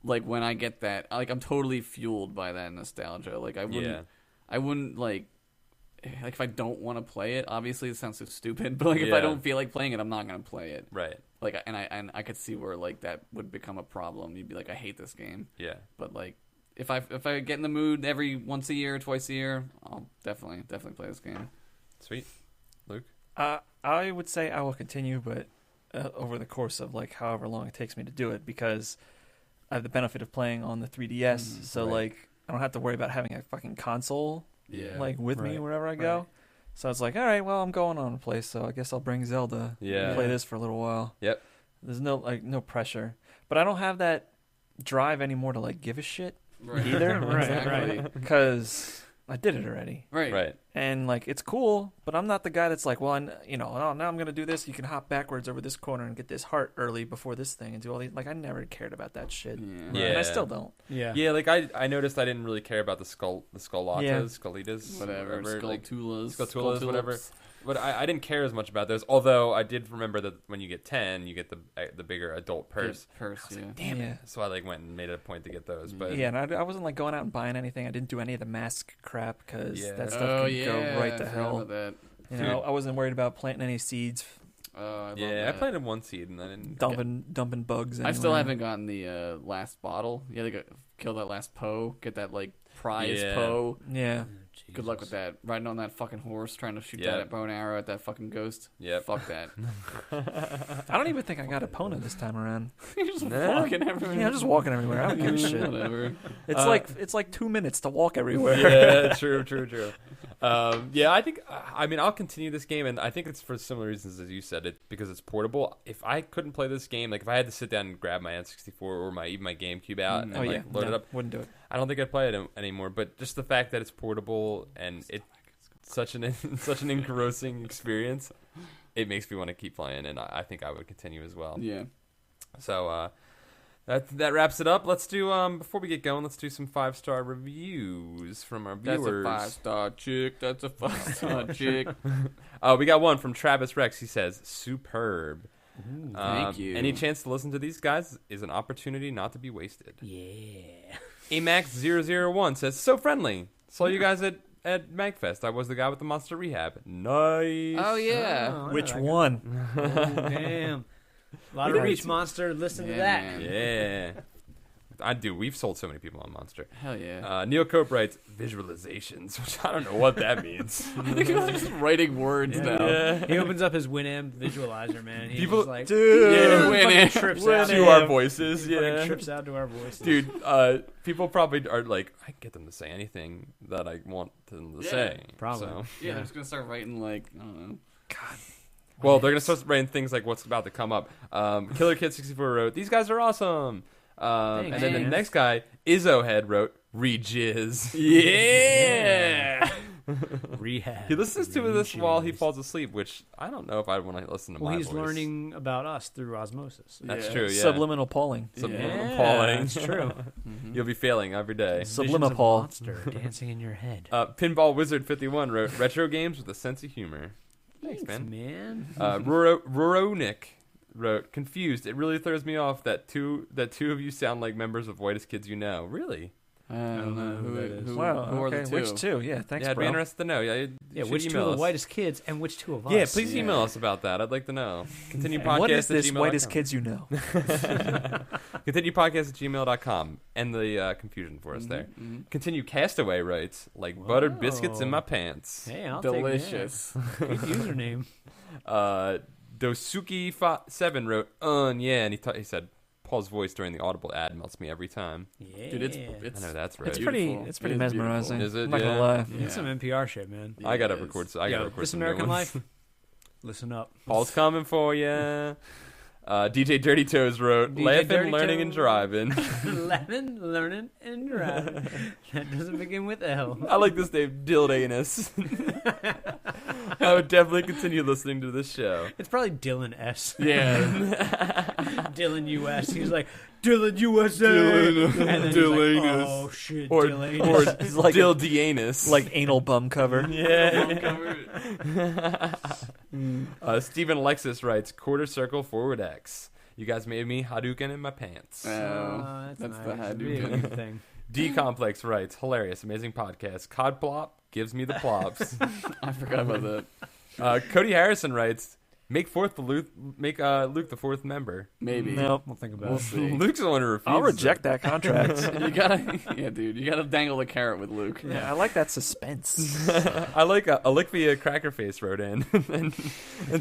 like when I get that. Like I'm totally fueled by that nostalgia. Like I wouldn't. Yeah. I wouldn't like if I don't want to play it. Obviously, it sounds so stupid, but like if Yeah. I don't feel like playing it, I'm not gonna play it. Right. Like and I could see where like that would become a problem. You'd be like, I hate this game. Yeah. But like if I get in the mood every once a year, twice a year, I'll definitely play this game. Sweet. Luke. I would say I will continue, but over the course of like however long it takes me to do it, because I have the benefit of playing on the 3DS, so right. like I don't have to worry about having a fucking console Yeah. like with me Right. wherever I go. Right. So it's like, all right, well, I'm going on a place, so I guess I'll bring Zelda. Yeah. And play this for a little while. Yep. There's no pressure, but I don't have that drive anymore to like give a shit Right. either. Exactly. Because I did it already. Right. Right. And like it's cool, but I'm not the guy that's like, well, oh, now I'm gonna do this. You can hop backwards over this corner and get this heart early before this thing and do all these. Like I never cared about that shit, Yeah. and I Yeah. still don't. Yeah. Yeah, like I noticed I didn't really care about the Skullatas, Yeah. Skullitas, Whatever. like, Skulltulas. Skulltulas, whatever. But I didn't care as much about those. Although I did remember that when you get 10, you get the bigger adult purse. Yeah. Damn it. So I like went and made it a point to get those. But Yeah, and I wasn't like going out and buying anything. I didn't do any of the mask crap because Yeah. that stuff Oh can yeah. go right I to forgot hell. about that. You know, I wasn't worried about planting any seeds I love Yeah, I that. played in one seed and I didn't. Dumping bugs. I still anywhere. haven't gotten the last bottle. You had to kill that last Poe, get that like prize Yeah. Poe. Yeah. Good luck with that. Riding on that fucking horse, trying to shoot Yeah. that bow and arrow at that fucking ghost. Yep. Fuck that. I don't even think I got Epona this time around. You're just Nah. walking everywhere. Yeah, I'm just walking everywhere. I don't give a shit. Whatever. It's like 2 minutes to walk everywhere. Yeah, true. Yeah, I think. I mean, I'll continue this game, and I think it's for similar reasons as you said. It because it's portable. If I couldn't play this game, like if I had to sit down and grab my N64 or even my GameCube out and load it up, Wouldn't do it. I don't think I'd play it anymore. But just the fact that it's portable and it's such an engrossing experience, it makes me want to keep playing, and I think I would continue as well. Yeah. So that wraps it up. Let's do before we get going, let's do some 5-star reviews from our viewers. That's a 5-star chick. That's a 5-star chick. We got one from Travis Rex. He says, "Superb." Thank you. Any chance to listen to these guys is an opportunity not to be wasted. Yeah. Amax001 says, "So friendly. Saw you guys at MagFest. I was the guy with the Monster Rehab. Nice." Oh yeah. Oh, Which I one? Oh, damn. A lot of Reach Monster. Listen to Yeah, that. man. Yeah. I do. We've sold so many people on Monster. Hell yeah. Neil Cope writes, "Visualizations," which I don't know what that means. I think I'm just writing words now. He opens up his Winamp visualizer, man. He's People- just like, Yeah, Winamp. fucking trips out. to our voices. He fucking Yeah. trips out to our voices. Dude, people probably are like, I can get them to say anything that I want them to Yeah, say. probably. So. Yeah, they're just gonna start writing like I don't know. Well, they're going to start writing things like what's about to come up. Killer Kid 64 wrote, "These guys are awesome." And then the man. next guy, Izzohead, wrote, "Rejizz." Yeah. Rehab. He listens to this while he Rejizz. falls asleep, which I don't know if I want to listen to Well, my he's voice. learning about us through osmosis. That's Yeah. true, yeah. Subliminal polling. Subliminal Yeah, Pauling. that's true. You'll be failing every day. Subliminal Visions of Paul. monster dancing in your head. Pinball Wizard 51 wrote, "Retro games with a sense of humor." Thanks, man. man. Roronick wrote, "Confused. It really throws me off that two of you sound like members of Whitest Kids You Know." Really? I don't know who that is. Wow. who are Okay. the two? Which two? Yeah. Thanks, Yeah, I'd bro. be interested to know. Yeah, Yeah, you should which two email of the us. whitest kids and which two of us? Yeah, please Yeah. email us about that. I'd like to know. Continue podcast What is this at whitest gmail.com. kids you know? Continue podcast at gmail.com. And the confusion for us there. Mhm. Continue Castaway writes, "Like buttered biscuits in my pants." Hey, I'll Delicious. take that. Good username. Dosuki7 wrote, yeah, and he said, "Paul's voice during the Audible ad melts me every time." Yeah. Dude, it's I know that's right. It's beautiful. pretty. It's pretty It is mesmerizing. beautiful. Is it? I'm not gonna Yeah. lie. Yeah. It's some NPR shit, man. I gotta It is. record. I Yo, gotta record This some new American ones. Life. Listen up. Paul's coming for ya. DJ Dirty Toes wrote, DJ "Laughing, Dirty learning, and Toes." driving." Lemon, learning, and driving. That doesn't begin with L. I like this name, Dildanus. I would definitely continue listening to this show. It's probably Dylan S. Yeah. Dylan US. He's like, Dylan USA. Dylan- and then he's Dylanus. like, oh shit, Or Dylanus. It's like Dildanus. like anal bum cover. yeah. Stephen Alexis writes, "Quarter circle forward X. You guys made me Hadouken in my pants." Oh, that's that's nice. the That'd be a Hadouken. good thing. D Complex writes, "Hilarious, amazing podcast. Cod plop gives me the plops." I forgot about that. Cody Harrison writes, "Make Luke the fourth member." Maybe. Nope. We'll think about We'll it. see. Luke's the one who refuses. I'll reject that contract. You gotta, yeah, dude. You gotta dangle the carrot with Luke. Yeah, I like that suspense. I like Alikvia Crackerface wrote in and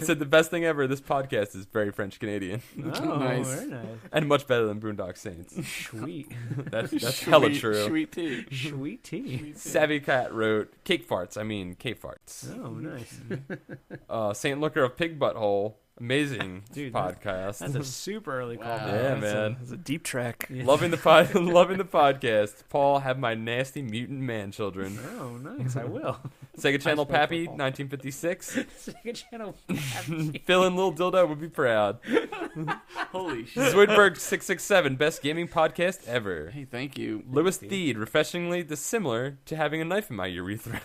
said, "The best thing ever. This podcast is very French Canadian Oh, Nice. very nice. and much better than Boondock Saints." Sweet. That's hella true. Sweet tea. Sweet tea. Savvy Cat wrote, "Cake farts. I mean, cake farts." Oh, nice. Saint Looker of Pig Butthole. Amazing Dude, podcast. That's a super early call. Wow. Yeah, That's man. It's a deep track. Yeah. Loving the podcast. Paul, have my nasty mutant man children. Oh, nice. I will. Sega Channel spoke for Pappy, Paul. 1956. Second channel. Phil and Lil Dildo would be proud. Holy shit. Zoidberg 667, best gaming podcast ever. Hey, thank you. Lewis Theed, refreshingly dissimilar to having a knife in my urethra.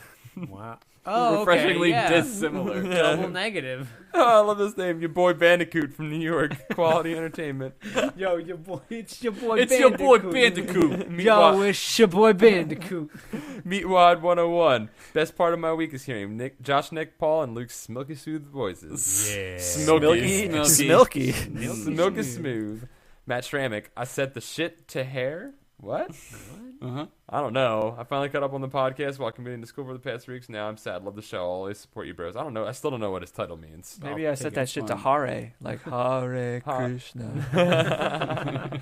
Wow. Oh, okay, Refreshingly yeah. dissimilar. Double negative. Oh, I love this name. Your boy Bandicoot from New York. Quality entertainment. Yo, your boy, it's your boy It's your boy Bandicoot. Yo, it's your boy Bandicoot. Meatwad 101. Best part of my week is hearing Josh, Nick, Paul, and Luke's smilky smooth voices. Yeah. Smilky. Milky. Milky smooth. Matt Stramick. I set the shit to hair. What? Uh-huh. I don't know. I finally caught up on the podcast while commuting to school for the past 3 weeks. Now I'm sad. Love the show. I'll always support you, bros. I don't know. I still don't know what his title means. Maybe I'll I said take that it. shit to fun. Hare, like Hare Krishna.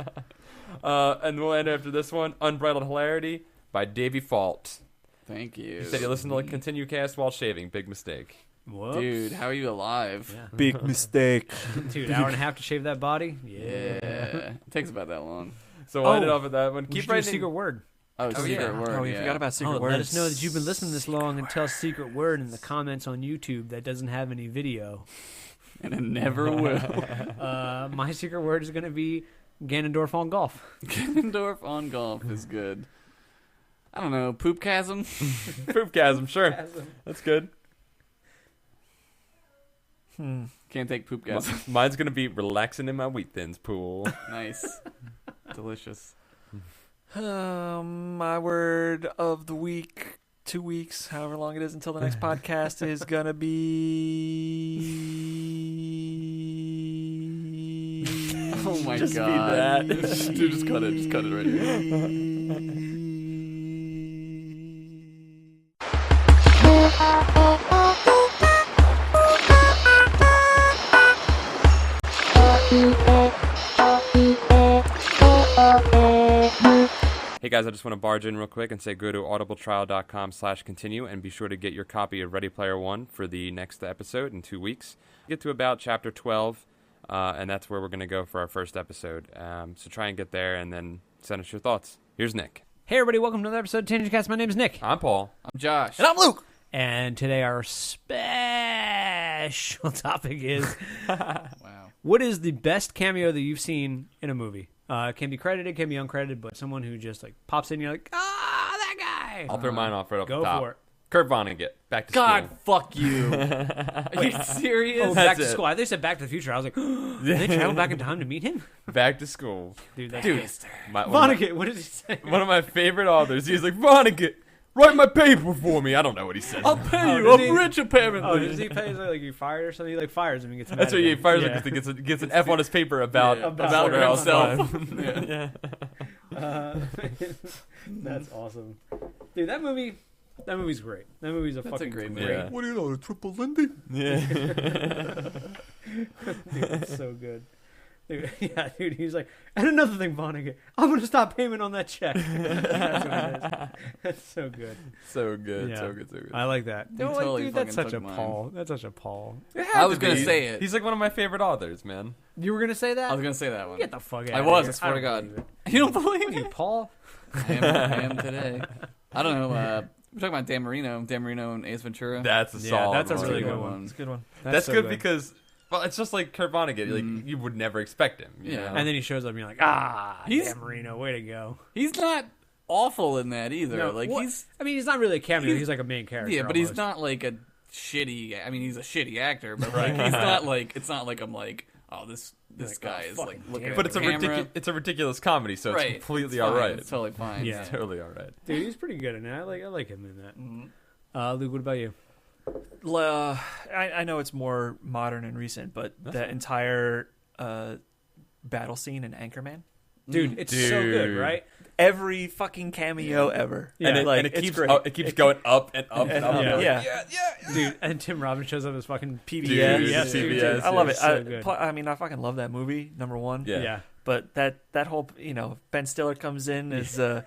And we'll end after this one. Unbridled Hilarity by Davey Fault. Thank you. He said he listened to ContinueCast while shaving. Big mistake. Whoops. Dude, how are you alive? Yeah. Big mistake. Dude, hour and a half to shave that body? Yeah. It takes about that long. So we'll end it off with that one. We Keep should do a writing. secret word. Oh, Oh, secret yeah. word. Oh, we yeah. forgot about secret words. Let us know that you've been listening this long and tell secret word in the comments on YouTube that doesn't have any video. And it never will. My secret word is going to be Ganondorf on golf. Ganondorf on golf is good. I don't know. Poopchasm? Poopchasm, sure. That's good. Can't take poopchasm. Mine's going to be relaxing in my wheat thins pool. Nice. Delicious. My word of the week, 2 weeks, however long it is until the next podcast, is gonna be. Oh my Just be god. that. Dude, just cut it. Just cut it right here. Hey guys, I just want to barge in real quick and say go to audibletrial.com/continue and be sure to get your copy of Ready Player One for the next episode in 2 weeks. Get to about chapter 12, and that's where we're going to go for our first episode. So try and get there and then send us your thoughts. Here's Nick. Hey everybody, welcome to another episode of ContinueCast. My name is Nick. I'm Paul. I'm Josh. And I'm Luke. And today our special topic is Wow. what is the best cameo that you've seen in a movie? It can be credited, can be uncredited, but someone who just like pops in and you're like, that guy. I'll throw mine off right off Go the top. for it. Kurt Vonnegut. Back to God, school. fuck you. Are you serious? Oh, That's Back to it. School. I think they said Back to the Future. I was like, did they travel back in time to meet him? Back to school. Dude, that's Dude, good. one Vonnegut, what did he say? of my favorite authors. He's like, Vonnegut, write my paper for me. I don't know what he said. I'll pay Oh, you. does I'm he? rich, apparently. Oh, does he pay? Like you fired or something? He like fires him and gets mad. That's at what he him. fires Yeah. because he gets an F on his paper about Yeah, about himself. yeah. That's awesome, dude. That movie's great. That movie's a That's fucking a great great. movie. Yeah. What do you know, a triple Lindy? Yeah. Dude, that's so good. Dude, yeah, dude. He's like, and another thing, Vonnegut, I'm gonna stop payment on that check. That's what it is. That's so good. So good. Yeah. So good. So good. I like that. You No, like, totally dude, that's fucking such a took mine. Paul. That's such a Paul. I was going to say it. He's like one of my favorite authors, man. You were gonna say that? I was going to say that one. Get the fuck out. I of was, here. I swear to don't God. believe You don't it. believe What are you, me? Paul? I am today. I don't know. We're talking about Dan Marino. Dan Marino and Ace Ventura. That's a Yeah, solid that's a one. really That's good one. It's a good one. That's so good because, well, it's just like Kurt Vonnegut. Like Mm. you would never expect him. You Yeah. know? And then he shows up and you're like, He's- Dan Marino, way to go. He's not awful in that either. No, like what- he's I mean, he's not really a cameo. he's- He's like a main character. yeah, but he's almost. not like a shitty. I mean, he's a shitty actor, but like he's not like it's not like I'm like, oh, this Like, guy oh, is fucking like looking damn at but the camera. it's a ridiculous comedy, so Right. it's completely It's all fine. right. It's totally fine. Yeah. It's totally all right. Dude, he's pretty good in it. I like him in that. Mhm. Luke, what about you? I know it's more modern and recent, but the entire battle scene in Anchorman. Dude, it's so good, Dude. right? Every fucking cameo ever. Yeah. and it, like, and it it's keeps great. it keeps going up and up and up. Yeah. And up. Yeah. Dude, and Tim Robbins shows up as fucking PBS. Dude, Yes, dude, CBS, dude. I love it. It's so good. I mean, I fucking love that movie. Number one. Yeah. Yeah. But that whole Ben Stiller comes in as Yeah.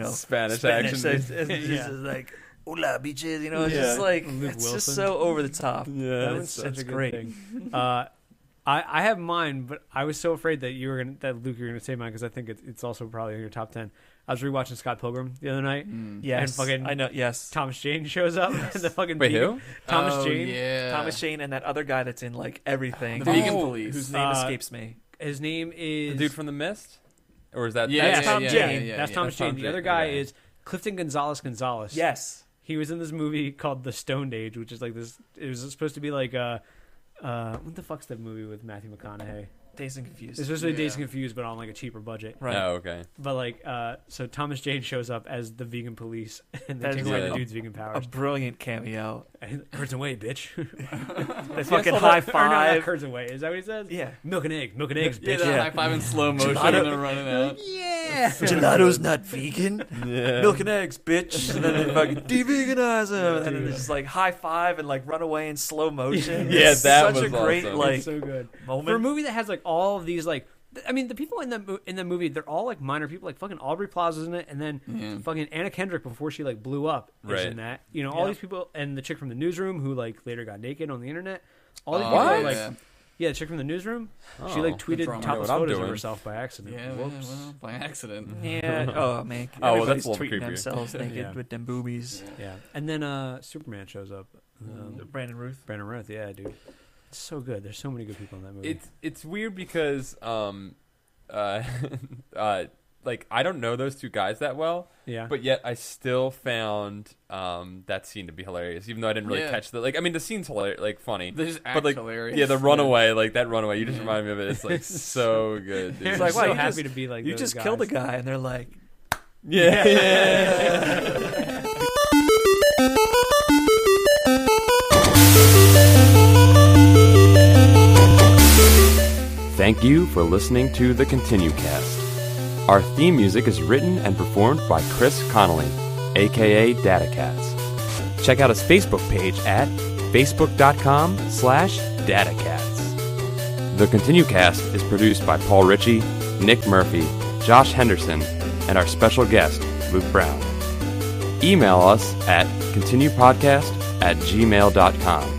Spanish Spanish, action. so it's Yeah. just like hola bitches, it's Yeah. just like Luke it's Wilson. just so over the top. Yeah, That it's one's such it's a good great. thing. I have mine, but I was so afraid that Luke, you were gonna say mine because I think it's also probably in your top 10. I was rewatching Scott Pilgrim the other night. Yes, And fucking- I know. Yes, Thomas Jane shows up. And the fucking Wait, vegan- who? Thomas Oh, Jane. Yeah. Thomas Jane and that other guy that's in like everything. The vegan Oh, police. whose name Uh, escapes me. His name is The dude from The Mist, or is that? Yeah, That's Tom yeah, Jane. yeah, That's yeah. Thomas That's Tom Jane. The other Jane, guy okay. is Clifton Gonzalez. Yes, He was in this movie called The Stoned Age, which is like this. It was supposed to be like what the fuck's that movie with Matthew McConaughey? Dazed and Confused. It's supposed to be Dazed and Confused, but on like a cheaper budget. Right. Oh, okay. But like, so Thomas Jane shows up as the vegan police, and they That take is away a- the dude's vegan A powers. brilliant cameo. And curds away, bitch. They fucking high Or no, not five. curds away. Is that what he says? Yeah. Milk and eggs, Yeah, bitch. that Yeah. high five in slow motion Gelato- and they're running out. Yeah. Gelato's not vegan. Yeah. Milk and eggs, bitch. And then they fucking de-veganize him. And then they just like high five and like run away in slow motion. Yeah, It's that such was a great awesome. like It's so good. moment. For a movie that has like all of these like, I mean, the people in the movie, they're all like minor people. Like fucking Aubrey Plaza's in it, and then Yeah. fucking Anna Kendrick before she like blew up is Right. in that. You know, all Yeah. these people, and the chick from the newsroom who like later got naked on the internet. All these Oh, people are What? like, Yeah, yeah, the chick from the newsroom. She Oh, like tweeted drama. topless Know what I'm photos of doing. herself by accident. yeah, Whoops. well, by accident. Yeah. Oh man. Oh, well, Everybody's that's a little tweeting creepier. themselves naked Yeah. with them boobies. Yeah, and then Superman shows up. Brandon Ruth. Brandon Routh, yeah, dude, it's so good. There's so many good people in that movie. It's weird because like I don't know those two guys that well, yeah, but yet I still found that scene to be hilarious, even though I didn't really Yeah. catch the like. I mean, the scene's hilarious, like funny, They just act but like hilarious. yeah, the runaway, like that runaway. You just Yeah. reminded me of it. It's like so good. Dude. It's like, like wow, so you happy just- to be like You those just guys. killed a guy, and they're like, yeah. Thank you for listening to the ContinueCast. Our theme music is written and performed by Chris Connolly, aka DataCats. Check out his Facebook page at facebook.com/datacats. The ContinueCast is produced by Paul Ritchie, Nick Murphy, Josh Henderson, and our special guest, Luke Brown. Email us at continuepodcast@gmail.com.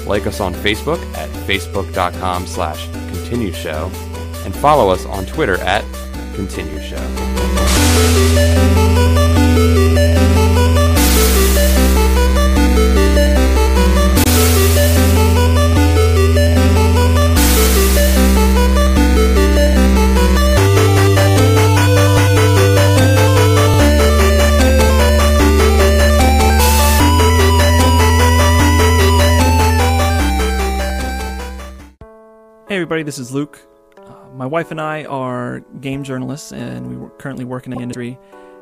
Like us on Facebook at facebook.com/ContinueShow, and follow us on Twitter at ContinueShow. "Hey everybody, this is Luke. My wife and I are game journalists, and we currently work in the industry.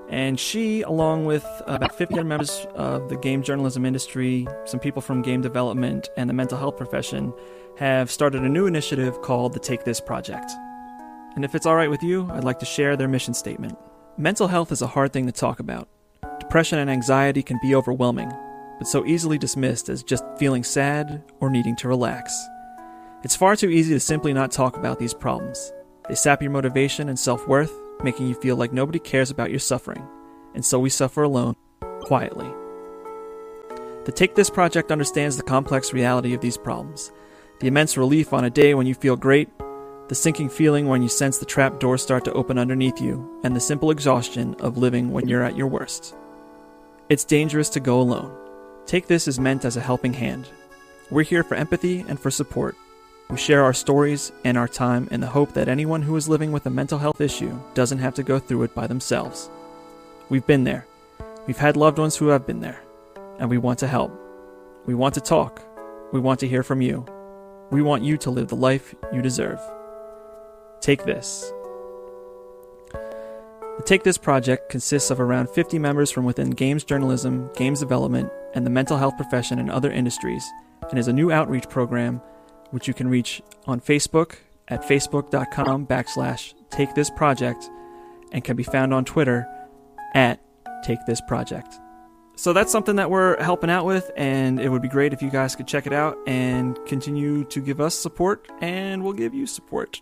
And she, along with about 50 other members of the game journalism industry, some people from game development, and the mental health profession, have started a new initiative called the Take This Project. And if it's all right with you, I'd like to share their mission statement. Mental health is a hard thing to talk about. Depression and anxiety can be overwhelming, but so easily dismissed as just feeling sad or needing to relax. It's far too easy to simply not talk about these problems. They sap your motivation and self-worth, making you feel like nobody cares about your suffering, and so we suffer alone, quietly. The Take This Project understands the complex reality of these problems, the immense relief on a day when you feel great, the sinking feeling when you sense the trap doors start to open underneath you, and the simple exhaustion of living when you're at your worst. It's dangerous to go alone. Take This is meant as a helping hand. We're here for empathy and for support. We share our stories and our time in the hope that anyone who is living with a mental health issue doesn't have to go through it by themselves. We've been there. We've had loved ones who have been there. And we want to help. We want to talk. We want to hear from you. We want you to live the life you deserve. Take This. The Take This project consists of around 50 members from within games journalism, games development, and the mental health profession and other industries, and is a new outreach program which you can reach on Facebook at facebook.com/takethisproject and can be found on Twitter at takethisproject. So that's something that we're helping out with, and it would be great if you guys could check it out and continue to give us support, and we'll give you support.